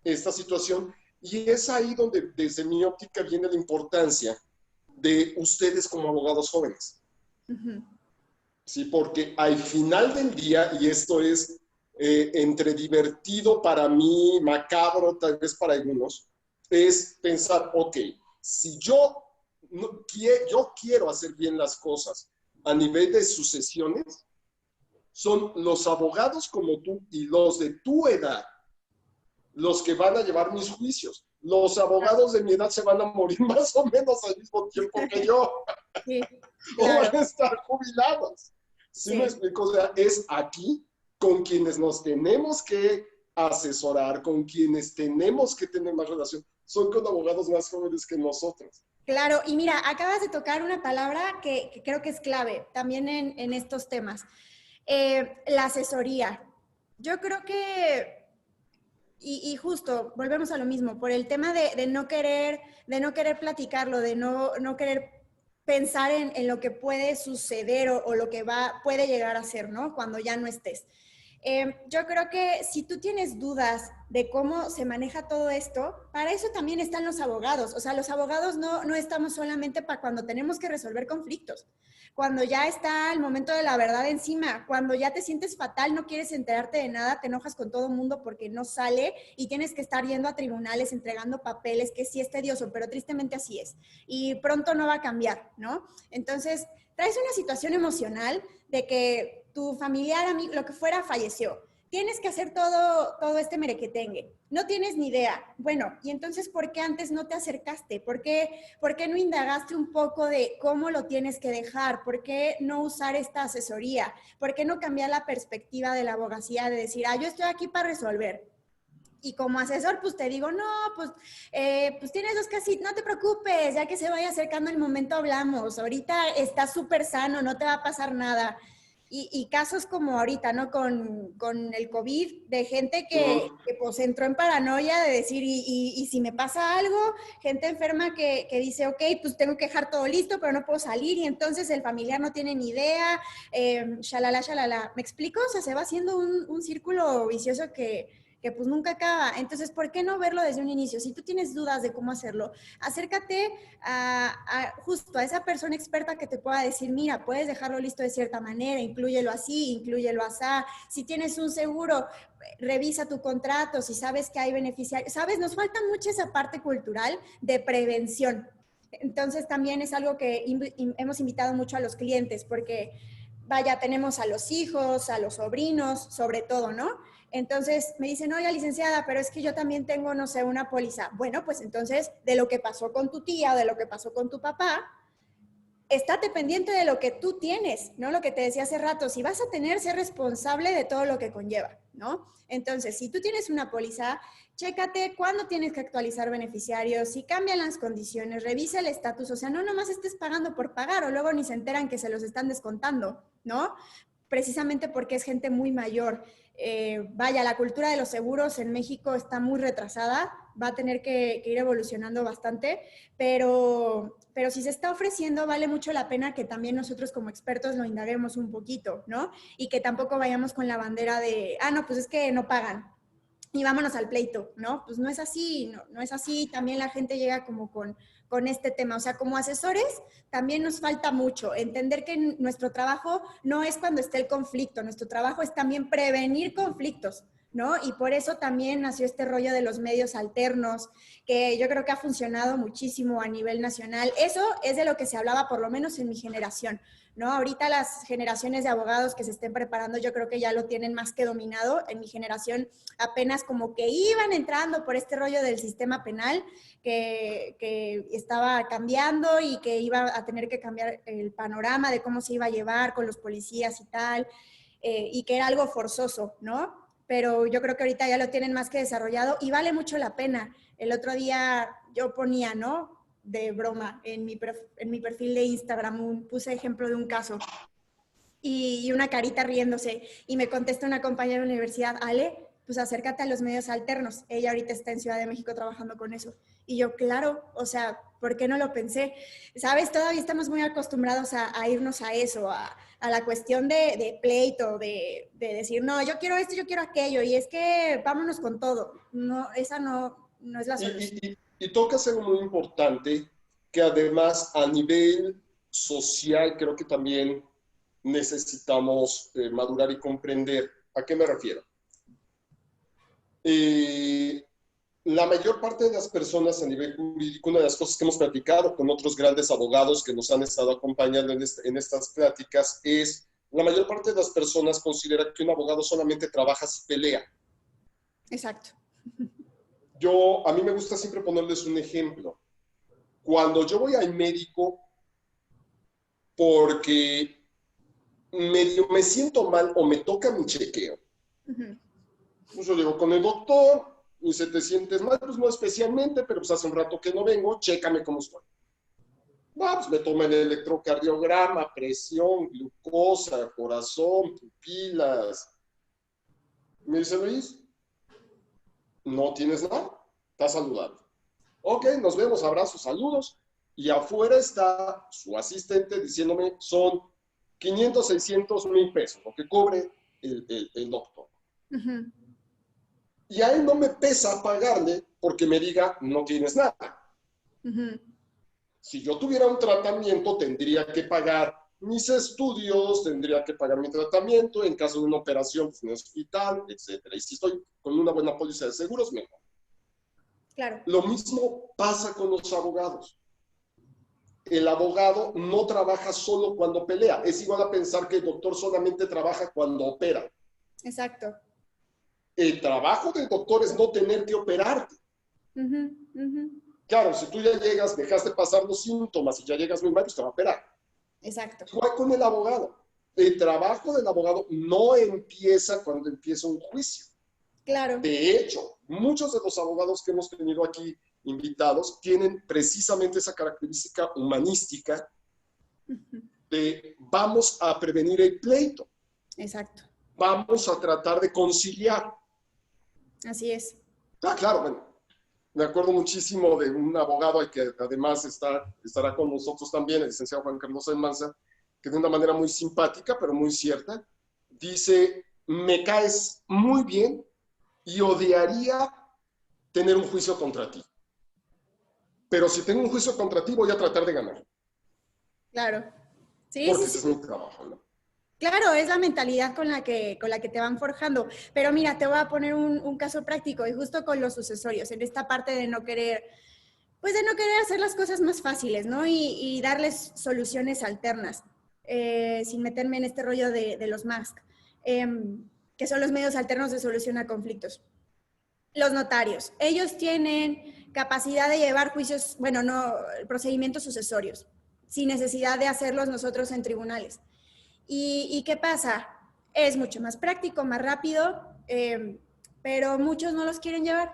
S1: esta situación y es ahí donde desde mi óptica viene la importancia de ustedes como abogados jóvenes.
S2: Ujú,
S1: Sí, porque al final del día, y esto es entre divertido para mí, macabro tal vez para algunos, es pensar, ok, si yo, no, yo quiero hacer bien las cosas a nivel de sucesiones, son los abogados como tú y los de tu edad los que van a llevar mis juicios. Los abogados de mi edad se van a morir más o menos al mismo tiempo que yo,
S2: sí,
S1: o van
S2: claro,
S1: a estar jubilados. ¿Sí me
S2: sí.
S1: explico? O sea, es aquí con quienes nos tenemos que asesorar, con quienes tenemos que tener más relación, son con abogados más jóvenes que nosotros.
S2: Claro, y mira, acabas de tocar una palabra que creo que es clave también en estos temas. La asesoría. Yo creo que, y justo, volvemos a lo mismo, por el tema de no querer platicarlo, de no querer pensar en lo que puede suceder o lo que puede llegar a ser, ¿no? Cuando ya no estés. Yo creo que si tú tienes dudas de cómo se maneja todo esto, para eso también están los abogados. O sea, los abogados no estamos solamente para cuando tenemos que resolver conflictos, cuando ya está el momento de la verdad encima, cuando ya te sientes fatal, no quieres enterarte de nada, te enojas con todo el mundo porque no sale y tienes que estar yendo a tribunales, entregando papeles, que sí es tedioso, pero tristemente así es. Y pronto no va a cambiar, ¿no? Entonces, traes una situación emocional de que tu familiar, amigo, lo que fuera, falleció. Tienes que hacer todo este merequetengue. No tienes ni idea. Bueno, y entonces, ¿por qué antes no te acercaste? ¿Por qué no indagaste un poco de cómo lo tienes que dejar? ¿Por qué no usar esta asesoría? ¿Por qué no cambiar la perspectiva de la abogacía de decir, yo estoy aquí para resolver? Y como asesor, pues te digo, no, pues tienes dos casitas, no te preocupes, ya que se vaya acercando el momento hablamos. Ahorita estás súper sano, no te va a pasar nada. Y casos como ahorita, ¿no? Con el COVID, de gente que pues entró en paranoia de decir, y si me pasa algo, gente enferma que dice, ok, pues tengo que dejar todo listo, pero no puedo salir, y entonces el familiar no tiene ni idea, shalala, shalala. ¿Me explico? O sea, se va haciendo un círculo vicioso que pues nunca acaba. Entonces, ¿por qué no verlo desde un inicio? Si tú tienes dudas de cómo hacerlo, acércate justo a esa persona experta que te pueda decir, mira, puedes dejarlo listo de cierta manera, inclúyelo así, inclúyelo así. Si tienes un seguro, revisa tu contrato, si sabes que hay beneficiarios. ¿Sabes? Nos falta mucho esa parte cultural de prevención. Entonces, también es algo que hemos invitado mucho a los clientes, porque vaya, tenemos a los hijos, a los sobrinos, sobre todo, ¿no? Entonces me dicen, oiga, licenciada, pero es que yo también tengo, no sé, una póliza. Bueno, pues entonces, de lo que pasó con tu tía o de lo que pasó con tu papá, estate pendiente de lo que tú tienes, ¿no? Lo que te decía hace rato, si vas a tener, ser responsable de todo lo que conlleva, ¿no? Entonces, si tú tienes una póliza, chécate cuándo tienes que actualizar beneficiarios, si cambian las condiciones, revisa el estatus, o sea, no nomás estés pagando por pagar o luego ni se enteran que se los están descontando, ¿no? Precisamente porque es gente muy mayor. Vaya, la cultura de los seguros en México está muy retrasada, va a tener que ir evolucionando bastante, pero si se está ofreciendo, vale mucho la pena que también nosotros como expertos lo indaguemos un poquito, ¿no? Y que tampoco vayamos con la bandera de, ah, no, pues es que no pagan y vámonos al pleito, ¿no? Pues no es así, no es así. También la gente llega como con este tema. O sea, como asesores también nos falta mucho entender que nuestro trabajo no es cuando esté el conflicto, nuestro trabajo es también prevenir conflictos, ¿no? Y por eso también nació este rollo de los medios alternos, que yo creo que ha funcionado muchísimo a nivel nacional. Eso es de lo que se hablaba por lo menos en mi generación, ¿no? Ahorita las generaciones de abogados que se estén preparando, yo creo que ya lo tienen más que dominado. En mi generación apenas como que iban entrando por este rollo del sistema penal que estaba cambiando y que iba a tener que cambiar el panorama de cómo se iba a llevar con los policías y tal, y que era algo forzoso, ¿no? Pero yo creo que ahorita ya lo tienen más que desarrollado y vale mucho la pena. El otro día yo ponía, ¿no? De broma, en mi perfil de Instagram puse ejemplo de un caso y una carita riéndose y me contesta una compañera de la universidad, Ale, pues acércate a los medios alternos. Ella ahorita está en Ciudad de México trabajando con eso. Y yo, claro, o sea, ¿por qué no lo pensé? ¿Sabes? Todavía estamos muy acostumbrados a irnos a eso, a la cuestión de pleito, de decir, no, yo quiero esto, yo quiero aquello, y es que vámonos con todo. No, esa no es la solución.
S1: Y tocas algo muy importante, que además a nivel social creo que también necesitamos madurar y comprender. ¿A qué me refiero? Eh, la mayor parte de las personas a nivel jurídico, una de las cosas que hemos platicado con otros grandes abogados que nos han estado acompañando en estas pláticas es, la mayor parte de las personas considera que un abogado solamente trabaja si pelea.
S2: Exacto.
S1: A mí me gusta siempre ponerles un ejemplo. Cuando yo voy al médico porque medio me siento mal o me toca mi chequeo, pues yo digo con el doctor, y se te sientes mal, pues no especialmente, pero pues hace un rato que no vengo, chécame cómo estoy. Pues me toma el electrocardiograma, presión, glucosa, corazón, pupilas. Me dice, Luis, no tienes nada, estás saludable. Ok, nos vemos, abrazos, saludos. Y afuera está su asistente diciéndome, son 500, 600, 1000 pesos, lo que cubre el doctor. Y a él no me pesa pagarle porque me diga, no tienes nada. Si yo tuviera un tratamiento, tendría que pagar mis estudios, tendría que pagar mi tratamiento, en caso de una operación, pues, en un hospital, etcétera. Y si estoy con una buena póliza de seguros, mejor.
S2: Claro.
S1: Lo mismo pasa con los abogados. El abogado no trabaja solo cuando pelea. Es igual a pensar que el doctor solamente trabaja cuando opera.
S2: Exacto.
S1: El trabajo del doctor es no tener que operarte. Claro, si tú ya llegas, dejaste pasar los síntomas y ya llegas muy mal, pues te va a operar.
S2: Exacto.
S1: Igual con el abogado. El trabajo del abogado no empieza cuando empieza un juicio.
S2: Claro.
S1: De hecho, muchos de los abogados que hemos tenido aquí invitados tienen precisamente esa característica humanística de vamos a prevenir el pleito.
S2: Exacto.
S1: Vamos a tratar de conciliar.
S2: Así es.
S1: Claro, bueno. Me acuerdo muchísimo de un abogado que además estará con nosotros también, el licenciado Juan Carlos Almanza, que de una manera muy simpática, pero muy cierta, dice, me caes muy bien y odiaría tener un juicio contra ti. Pero si tengo un juicio contra ti, voy a tratar de ganar.
S2: Claro. Sí,
S1: porque
S2: sí,
S1: ese
S2: sí.
S1: es mi trabajo, ¿no?
S2: Claro, es la mentalidad con la que te van forjando. Pero mira, te voy a poner un caso práctico y justo con los sucesorios, en esta parte de no querer, pues de no querer hacer las cosas más fáciles, ¿no? Y darles soluciones alternas, sin meterme en este rollo de los MASC, que son los medios alternos de solución a conflictos. Los notarios, ellos tienen capacidad de llevar juicios, bueno, no, procedimientos sucesorios. sin necesidad de hacerlos nosotros en tribunales. ¿Y qué pasa? Es mucho más práctico, más rápido, pero muchos no los quieren llevar.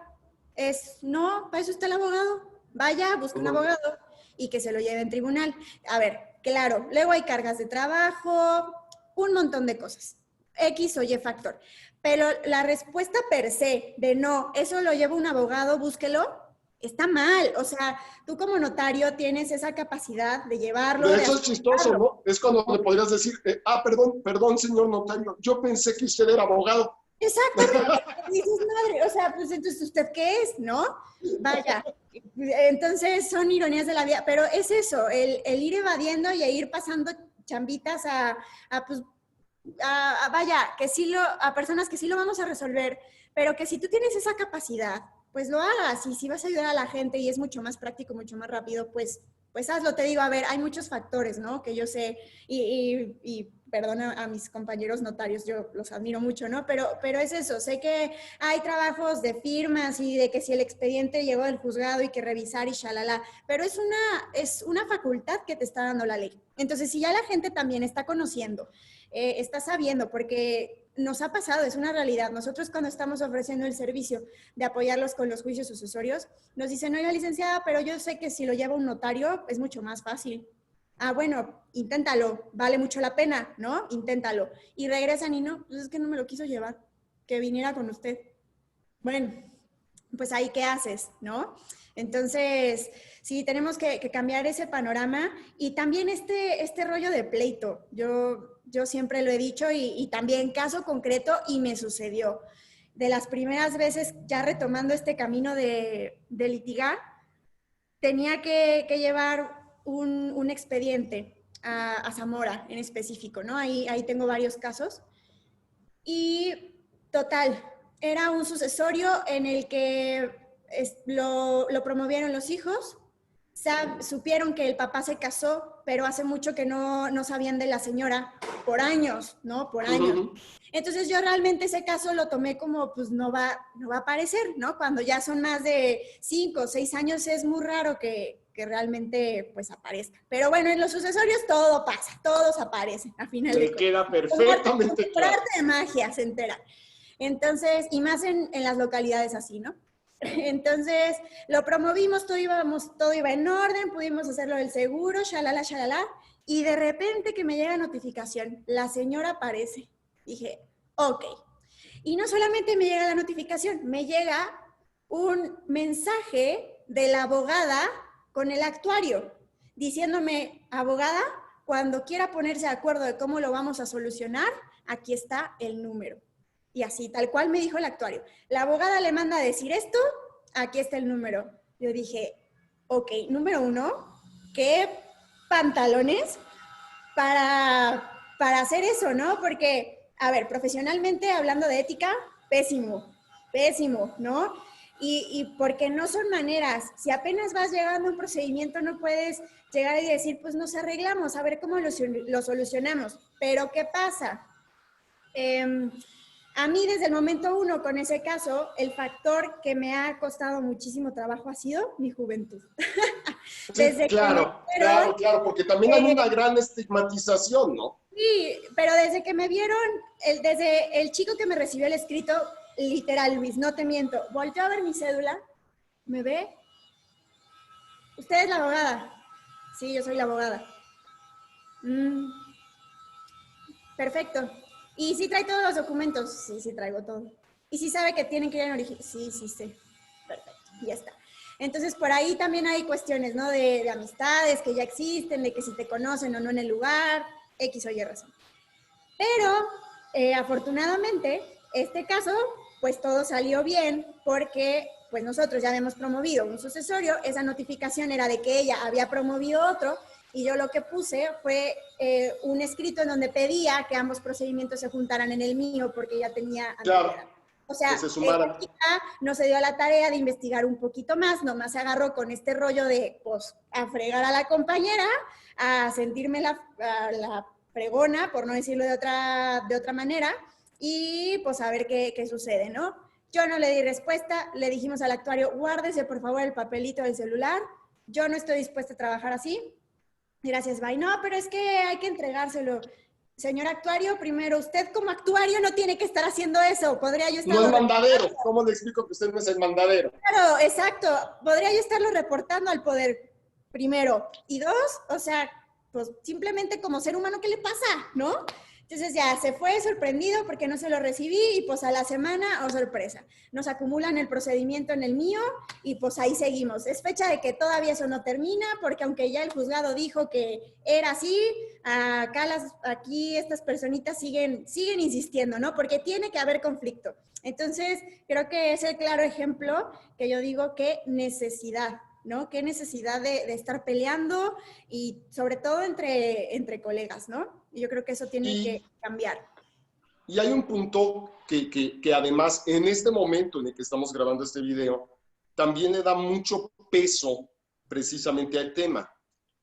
S2: No, para eso está el abogado. Vaya, busca un abogado y que se lo lleve en tribunal. A ver, claro, luego hay cargas de trabajo, un montón de cosas. X o Y factor. Pero la respuesta per se de no, eso lo lleva un abogado, búsquelo, está mal. O sea, tú como notario tienes esa capacidad de llevarlo.
S1: De hecho es chistoso, ¿no? Es cuando le podrías decir, perdón, señor notario, yo pensé que usted era abogado.
S2: Exactamente. Dices, madre, o sea, pues entonces, ¿usted qué es? ¿No? Vaya. Entonces, son ironías de la vida, pero es eso, el ir evadiendo y ir pasando chambitas pues, vaya, que sí a personas que sí lo vamos a resolver, pero que si tú tienes esa capacidad, pues lo hagas, y si vas a ayudar a la gente y es mucho más práctico, mucho más rápido, pues hazlo. Te digo, a ver, hay muchos factores, ¿no? Que yo sé, y perdona a mis compañeros notarios, yo los admiro mucho, ¿no? Pero es eso, sé que hay trabajos de firmas y de que si el expediente llegó del juzgado y que revisar y shalala, pero es una facultad que te está dando la ley. Entonces, si ya la gente también está conociendo, está sabiendo, porque nos ha pasado, es una realidad. Nosotros cuando estamos ofreciendo el servicio de apoyarlos con los juicios sucesorios, nos dicen, oiga, licenciada, pero yo sé que si lo lleva un notario es mucho más fácil. Ah, bueno, inténtalo, vale mucho la pena, ¿no? Inténtalo. Y regresan y no, pues es que no me lo quiso llevar, que viniera con usted. Bueno, pues ahí qué haces, ¿no? Entonces, sí, tenemos que cambiar ese panorama y también este rollo de pleito. Yo siempre lo he dicho y también caso concreto y me sucedió. De las primeras veces, ya retomando este camino de litigar, tenía que llevar un expediente a Zamora en específico, ¿no? Ahí tengo varios casos. Y total, era un sucesorio en el que lo promovieron los hijos, supieron que el papá se casó, pero hace mucho que no sabían de la señora, por años, ¿no? Por años. Entonces yo realmente ese caso lo tomé como, pues no va a aparecer, ¿no? Cuando ya son más de 5 o 6 años es muy raro que realmente pues aparezca. Pero bueno, en los sucesorios todo pasa, todos aparecen, a final de
S1: cuentas. Queda perfectamente
S2: claro. Por arte de magia se entera. Entonces, y más en las localidades así, ¿no? Entonces, lo promovimos, todo iba en orden, pudimos hacerlo del seguro, shalala, y de repente que me llega notificación, la señora aparece. Dije, ok. Y no solamente me llega la notificación, me llega un mensaje de la abogada con el actuario, diciéndome, abogada, cuando quiera ponerse de acuerdo de cómo lo vamos a solucionar, aquí está el número. Y así, tal cual me dijo el actuario. La abogada le manda a decir esto, aquí está el número. Yo dije, ok, número 1, ¿qué pantalones para hacer eso, no? Porque, a ver, profesionalmente, hablando de ética, pésimo, ¿no? Y porque no son maneras. Si apenas vas llegando a un procedimiento, no puedes llegar y decir, pues nos arreglamos, a ver cómo lo solucionamos. Pero, ¿qué pasa? A mí desde el momento 1 con ese caso, el factor que me ha costado muchísimo trabajo ha sido mi juventud.
S1: Sí, claro, porque también hay una gran estigmatización, ¿no?
S2: Sí, pero desde que me vieron, desde el chico que me recibió el escrito, literal, Luis, no te miento, volteó a ver mi cédula, me ve, ¿usted es la abogada? Sí, yo soy la abogada. Perfecto. ¿Y si trae todos los documentos? Sí, sí traigo todo. ¿Y si sabe que tienen que ir en origen? Sí, sí. Perfecto, ya está. Entonces, por ahí también hay cuestiones, ¿no? De amistades que ya existen, de que si te conocen o no en el lugar, X o Y razón. Pero, afortunadamente, este caso, pues todo salió bien porque, pues nosotros ya habíamos promovido un sucesorio, esa notificación era de que ella había promovido otro, y yo lo que puse fue un escrito en donde pedía que ambos procedimientos se juntaran en el mío porque ya tenía anterioridad.
S1: Claro,
S2: o sea,
S1: que se sumaran.
S2: No se dio a la tarea de investigar un poquito más, nomás se agarró con este rollo de, pues, a fregar a la compañera, a sentirme la fregona, por no decirlo de otra manera, y pues a ver qué sucede, ¿no? Yo no le di respuesta, le dijimos al actuario, guárdese por favor el papelito del celular, yo no estoy dispuesta a trabajar así, Gracias, bye. No, pero es que hay que entregárselo. Señor actuario, primero, usted como actuario no tiene que estar haciendo eso. Podría yo
S1: No
S2: estarlo
S1: es mandadero.
S2: reportando.
S1: ¿Cómo le explico que usted no es el mandadero?
S2: Claro, exacto. Podría yo estarlo reportando al poder, primero. Y dos, o sea, pues simplemente como ser humano, ¿qué le pasa? ¿No? Entonces ya se fue sorprendido porque no se lo recibí y pues a la semana, oh sorpresa, nos acumulan el procedimiento en el mío y pues ahí seguimos. Es fecha de que todavía eso no termina porque aunque ya el juzgado dijo que era así, acá aquí estas personitas siguen insistiendo, ¿no? Porque tiene que haber conflicto. Entonces, creo que es el claro ejemplo que yo digo que necesidad, ¿no? Qué necesidad de estar peleando y sobre todo entre colegas, ¿no? Y yo creo que eso tiene que
S1: Y,
S2: cambiar.
S1: y hay un punto que además en este momento en el que estamos grabando este video, también le da mucho peso precisamente al tema.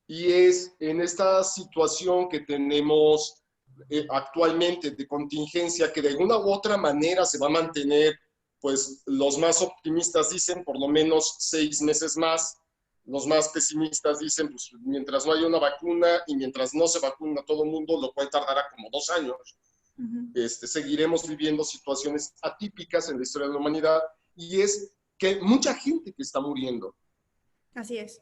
S1: Y es en esta situación que tenemos actualmente de contingencia, que de alguna u otra manera se va a mantener, pues los más optimistas dicen por lo menos 6 meses más, los más pesimistas dicen, pues mientras no haya una vacuna y mientras no se vacuna todo el mundo, lo cual tardará como 2 años, seguiremos viviendo situaciones atípicas en la historia de la humanidad, y es que mucha gente que está muriendo.
S2: Así es.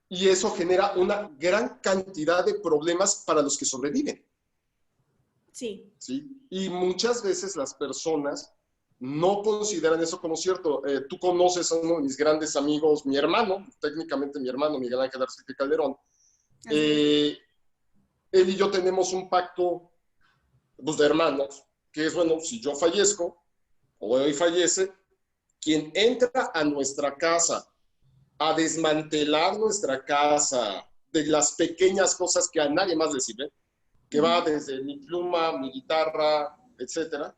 S1: Y eso genera una gran cantidad de problemas para los que sobreviven.
S2: Sí.
S1: ¿Sí? Y muchas veces las personas no consideran eso como cierto. Tú conoces a uno de mis grandes amigos, mi hermano, técnicamente mi hermano, Miguel Ángel Arce Calderón.
S2: Así es.
S1: Él y yo tenemos un pacto, pues, de hermanos, que es, bueno, si yo fallezco o él fallece, quien entra a nuestra casa a desmantelar nuestra casa de las pequeñas cosas que a nadie más le sirven, que va desde mi pluma, mi guitarra, etcétera.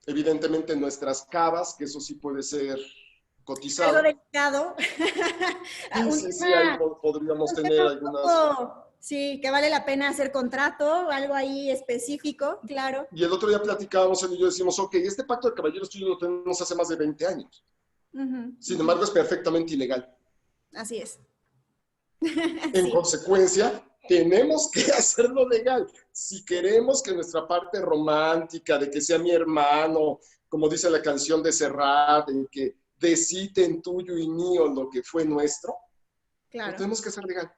S1: Evidentemente nuestras cavas, que eso sí puede ser
S2: Algo
S1: cotizado.
S2: delicado.
S1: Sí,
S2: Un
S1: sí, sí, ahí
S2: tema,
S1: podríamos
S2: un
S1: tener
S2: tema un
S1: algunas.
S2: poco, sí, que vale la pena hacer contrato, algo ahí específico, claro.
S1: Y el otro día platicábamos, él y yo decimos, ok, este pacto de caballeros tú y yo lo tenemos hace más de 20 años. Sin embargo, es perfectamente ilegal.
S2: Así es.
S1: En
S2: Sí.
S1: consecuencia, tenemos que hacerlo legal. Si queremos que nuestra parte romántica, de que sea mi hermano, como dice la canción de Serrat, en que deciten tuyo y mío lo que fue nuestro, lo
S2: Claro.
S1: tenemos que hacer legal.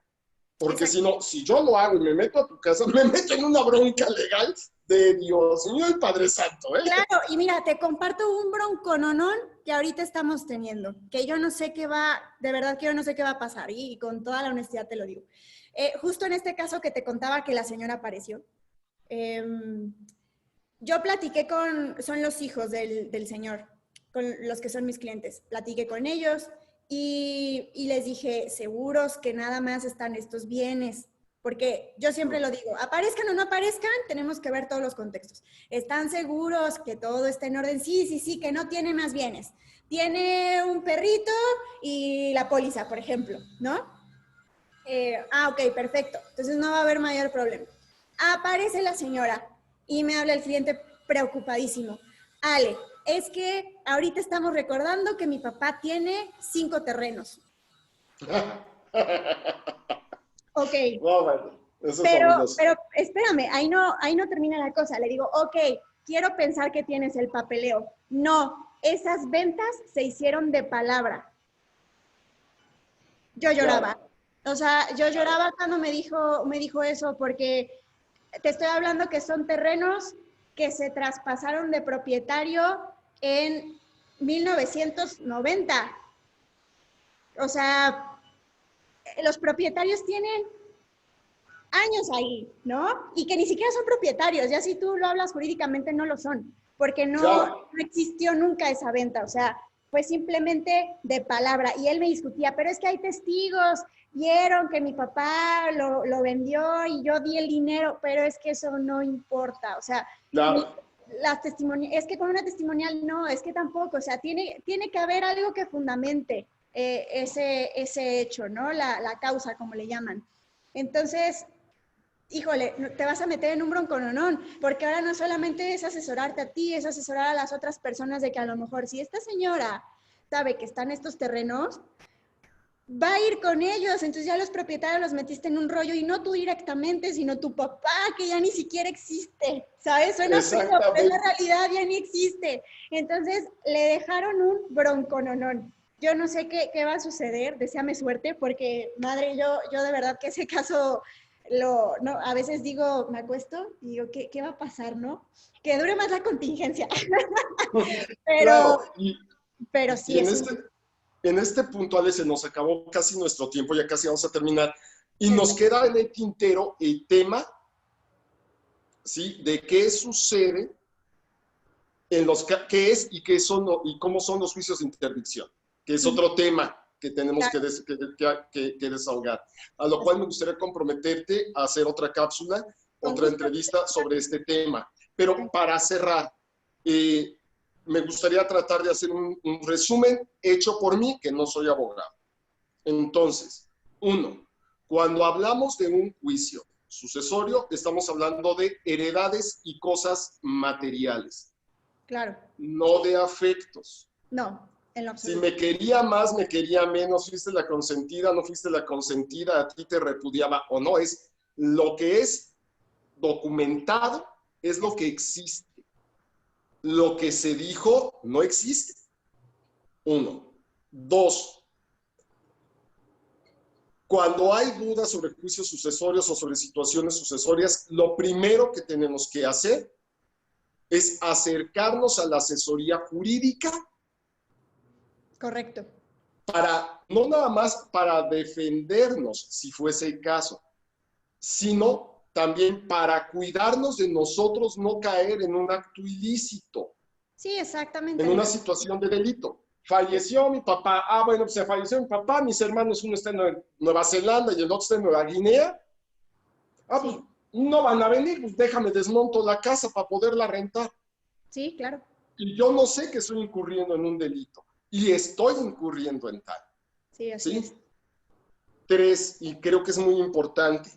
S1: Porque
S2: Exacto.
S1: si no, si yo lo hago y me meto a tu casa, me meto en una bronca legal de Dios mío y Padre Santo, ¿eh?
S2: Claro, y mira, te comparto un broncononón que ahorita estamos teniendo, que yo no sé qué va, de verdad que yo no sé qué va a pasar, y con toda la honestidad te lo digo. Justo en este caso que te contaba que la señora apareció, eh, yo platiqué son los hijos del señor, con los que son mis clientes, platiqué con ellos y les dije, seguros que nada más están estos bienes, porque yo siempre lo digo, aparezcan o no aparezcan, tenemos que ver todos los contextos. ¿Están seguros que todo está en orden? Sí, sí, sí, que no tiene más bienes. Tiene un perrito y la póliza, por ejemplo, ¿no? Ok, perfecto. Entonces no va a haber mayor problema. Aparece la señora y me habla el cliente preocupadísimo. Ale, es que ahorita estamos recordando que mi papá tiene 5 terrenos. Ok,
S1: No, bueno, eso es
S2: pero
S1: fabuloso.
S2: espérame, ahí no termina la cosa. Le digo, ok, quiero pensar que tienes el papeleo. No, esas ventas se hicieron de palabra. Yo lloraba.
S1: Claro,
S2: O sea, yo
S1: claro.
S2: lloraba cuando me dijo eso, porque te estoy hablando que son terrenos que se traspasaron de propietario en 1990. O sea, los propietarios tienen años ahí, ¿no? Y que ni siquiera son propietarios, ya si tú lo hablas jurídicamente no lo son, porque no
S1: Claro.
S2: existió nunca esa venta, o sea, fue simplemente de palabra. Y él me discutía, pero es que hay testigos, vieron que mi papá lo vendió y yo di el dinero, pero es que eso no importa, o sea,
S1: Claro.
S2: es que con una testimonial no, es que tampoco, o sea, tiene que haber algo que fundamente ese hecho, ¿no? La causa, como le llaman. Entonces, híjole, te vas a meter en un broncononón, porque ahora no solamente es asesorarte a ti, es asesorar a las otras personas de que a lo mejor si esta señora sabe que están estos terrenos, va a ir con ellos. Entonces ya los propietarios los metiste en un rollo y no tú directamente, sino tu papá, que ya ni siquiera existe, ¿sabes? Suena feo, pero en la realidad ya ni existe. Entonces le dejaron un broncononón. Yo no sé qué va a suceder, deséame suerte, porque madre, yo de verdad que ese caso, no, a veces digo, me acuesto y digo, ¿qué va a pasar, no? Que dure más la contingencia. pero,
S1: Claro,
S2: pero
S1: y
S2: sí es un...
S1: en este punto, Ale, se nos acabó casi nuestro tiempo, ya casi vamos a terminar, y nos queda en el tintero el tema, ¿sí?, de qué sucede en los, qué es y qué son y cómo son los juicios de interdicción, que es otro tema que tenemos que desahogar. A lo cual me gustaría comprometerte a hacer otra cápsula, otra entrevista sobre este tema. Pero para cerrar, me gustaría tratar de hacer un resumen hecho por mí, que no soy abogado. Entonces, uno, cuando hablamos de un juicio sucesorio, estamos hablando de heredades y cosas materiales.
S2: Claro.
S1: No de afectos.
S2: No, en lo absoluto.
S1: Si me quería más, me quería menos, fuiste la consentida, no fuiste la consentida, a ti te repudiaba o no, es lo que es documentado, es lo que existe. Lo que se dijo no existe. Uno. Dos, cuando hay dudas sobre juicios sucesorios o sobre situaciones sucesorias, lo primero que tenemos que hacer es acercarnos a la asesoría jurídica.
S2: Correcto.
S1: Para, no nada más para defendernos, si fuese el caso, sino también para cuidarnos de nosotros no caer en un acto ilícito.
S2: Sí, exactamente.
S1: En una situación de delito. Falleció mi papá. Ah, bueno, pues se falleció mi papá, mis hermanos, uno está en Nueva Zelanda y el otro está en Nueva Guinea. Ah, pues no van a venir, pues déjame desmonto la casa para poderla rentar.
S2: Sí, claro.
S1: Y yo no sé que estoy incurriendo en un delito. Y estoy incurriendo en tal.
S2: Sí, así es.
S1: Tres, y creo que es muy importante,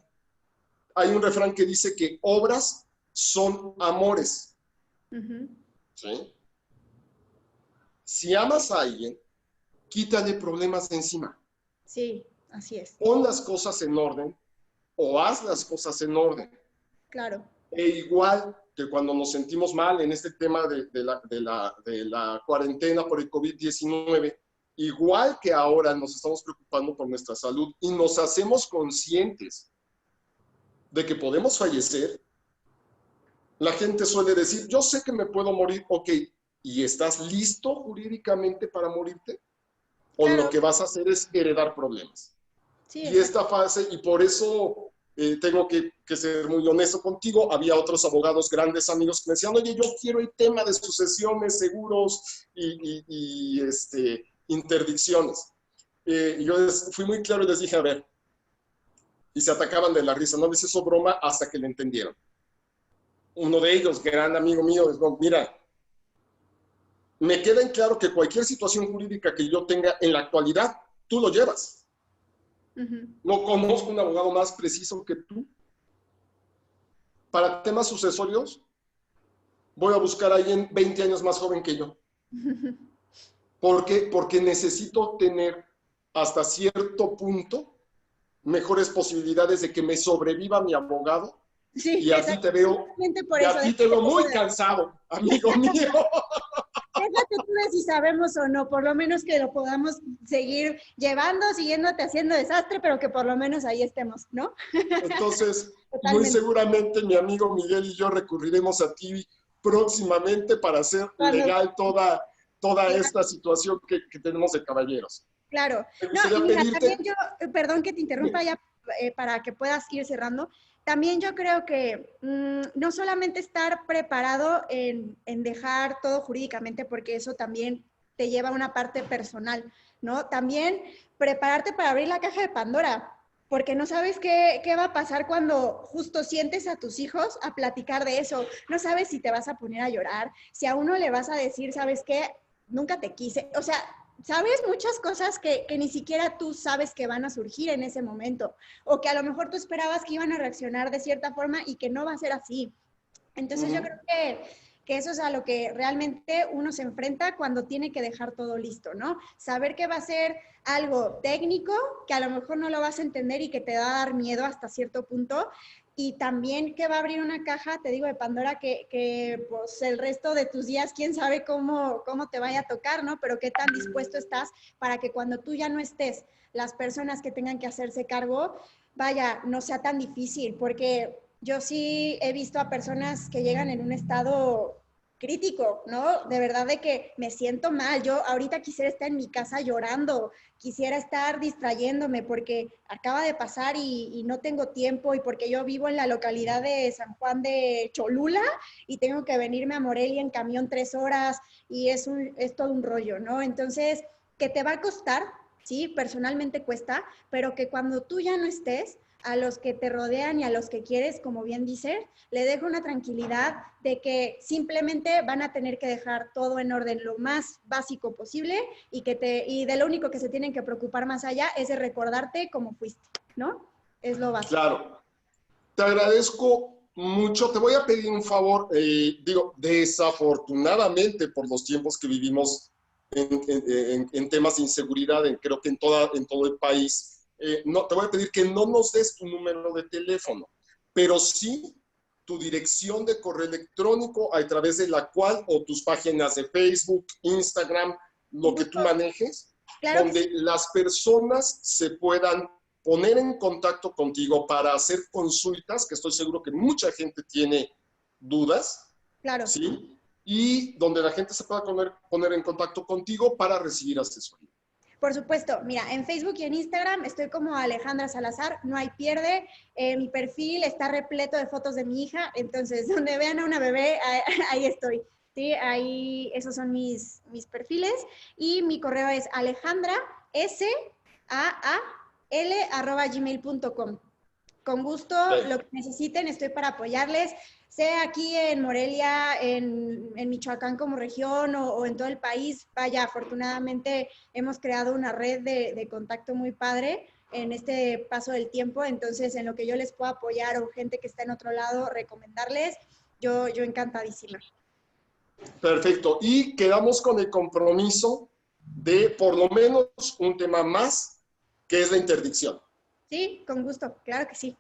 S1: hay un refrán que dice que obras son amores. ¿Sí? Si amas a alguien, quítale problemas de encima.
S2: Sí, así es.
S1: Pon las cosas en orden o haz las cosas en orden.
S2: Claro.
S1: E igual que cuando nos sentimos mal en este tema de la cuarentena por el COVID-19, igual que ahora nos estamos preocupando por nuestra salud y nos hacemos conscientes de que podemos fallecer, la gente suele decir, yo sé que me puedo morir, ok, ¿y estás listo jurídicamente para morirte? O
S2: claro.
S1: lo que vas a hacer es heredar problemas.
S2: Sí,
S1: y esta fase, y por eso tengo que ser muy honesto contigo, había otros abogados, grandes amigos que me decían, oye, yo quiero el tema de sucesiones, seguros y interdicciones. Y yo fui muy claro y les dije, a ver, y se atacaban de la risa, no les hizo broma hasta que le entendieron. Uno de ellos, gran amigo mío, dijo, mira, me queda en claro que cualquier situación jurídica que yo tenga en la actualidad, tú lo llevas. No conozco un abogado más preciso que tú. Para temas sucesorios, voy a buscar a alguien 20 años más joven que yo. ¿Por qué? Porque necesito tener hasta cierto punto mejores posibilidades de que me sobreviva mi abogado. Sí, y a ti te veo, y a ti te veo muy cansado, amigo mío.
S2: Déjate tú de si sabemos o no, por lo menos que lo podamos seguir llevando, siguiéndote haciendo desastre, pero que por lo menos ahí estemos, ¿no?
S1: Entonces, muy seguramente mi amigo Miguel y yo recurriremos a ti próximamente para hacer legal toda esta situación que tenemos de caballeros.
S2: Claro. No, y mira, también yo, perdón que te interrumpa ya para que puedas ir cerrando. También yo creo que no solamente estar preparado en dejar todo jurídicamente, porque eso también te lleva a una parte personal, ¿no? También prepararte para abrir la caja de Pandora, porque no sabes qué va a pasar cuando justo sientes a tus hijos a platicar de eso. No sabes si te vas a poner a llorar, si a uno le vas a decir, ¿sabes qué? Nunca te quise. O sea, sabes muchas cosas que ni siquiera tú sabes que van a surgir en ese momento, o que a lo mejor tú esperabas que iban a reaccionar de cierta forma y que no va a ser así. Entonces yo creo que que eso es a lo que realmente uno se enfrenta cuando tiene que dejar todo listo, ¿no? Saber que va a ser algo técnico, que a lo mejor no lo vas a entender y que te va a dar miedo hasta cierto punto, y también que va a abrir una caja, te digo, de Pandora, que pues el resto de tus días, quién sabe cómo te vaya a tocar, ¿no? Pero qué tan dispuesto estás para que cuando tú ya no estés, las personas que tengan que hacerse cargo, vaya, no sea tan difícil, porque yo sí he visto a personas que llegan en un estado crítico, ¿no? De verdad de que me siento mal. Yo ahorita quisiera estar en mi casa llorando, quisiera estar distrayéndome porque acaba de pasar y no tengo tiempo y porque yo vivo en la localidad de San Juan de Cholula y tengo que venirme a Morelia en camión 3 horas y es todo un rollo, ¿no? Entonces, que te va a costar, sí, personalmente cuesta, pero que cuando tú ya no estés, a los que te rodean y a los que quieres, como bien dices, le dejo una tranquilidad de que simplemente van a tener que dejar todo en orden lo más básico posible y de lo único que se tienen que preocupar más allá es de recordarte cómo fuiste, ¿no? Es lo básico.
S1: Claro. Te agradezco mucho. Te voy a pedir un favor. Desafortunadamente, por los tiempos que vivimos en temas de inseguridad, creo que en todo el país, no, te voy a pedir que no nos des tu número de teléfono, pero sí tu dirección de correo electrónico a través de la cual, o tus páginas de Facebook, Instagram, lo que tú manejes,
S2: Claro que
S1: donde
S2: sí.
S1: las personas se puedan poner en contacto contigo para hacer consultas, que estoy seguro que mucha gente tiene dudas,
S2: Claro.
S1: ¿sí? Y donde la gente se pueda poner en contacto contigo para recibir asesoría.
S2: Por supuesto, mira, en Facebook y en Instagram estoy como Alejandra Salazar, no hay pierde. Mi perfil está repleto de fotos de mi hija, entonces donde vean a una bebé, ahí estoy. Sí, ahí esos son mis perfiles. Y mi correo es alejandrasaal@gmail.com. Con gusto,
S1: Okay.
S2: lo que necesiten, estoy para apoyarles, sea aquí en Morelia, en Michoacán como región o en todo el país. Vaya, afortunadamente hemos creado una red de contacto muy padre en este paso del tiempo, entonces en lo que yo les pueda apoyar o gente que está en otro lado, recomendarles, yo encantadísima.
S1: Perfecto. Y quedamos con el compromiso de por lo menos un tema más, que es la interdicción.
S2: Sí, con gusto, claro que sí.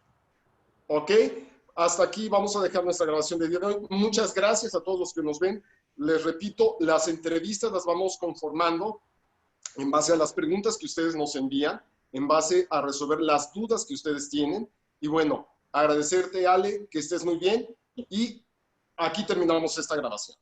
S1: ¿Ok? Hasta aquí vamos a dejar nuestra grabación de día de hoy. Muchas gracias a todos los que nos ven. Les repito, las entrevistas las vamos conformando en base a las preguntas que ustedes nos envían, en base a resolver las dudas que ustedes tienen. Y bueno, agradecerte, Ale, que estés muy bien. Y aquí terminamos esta grabación.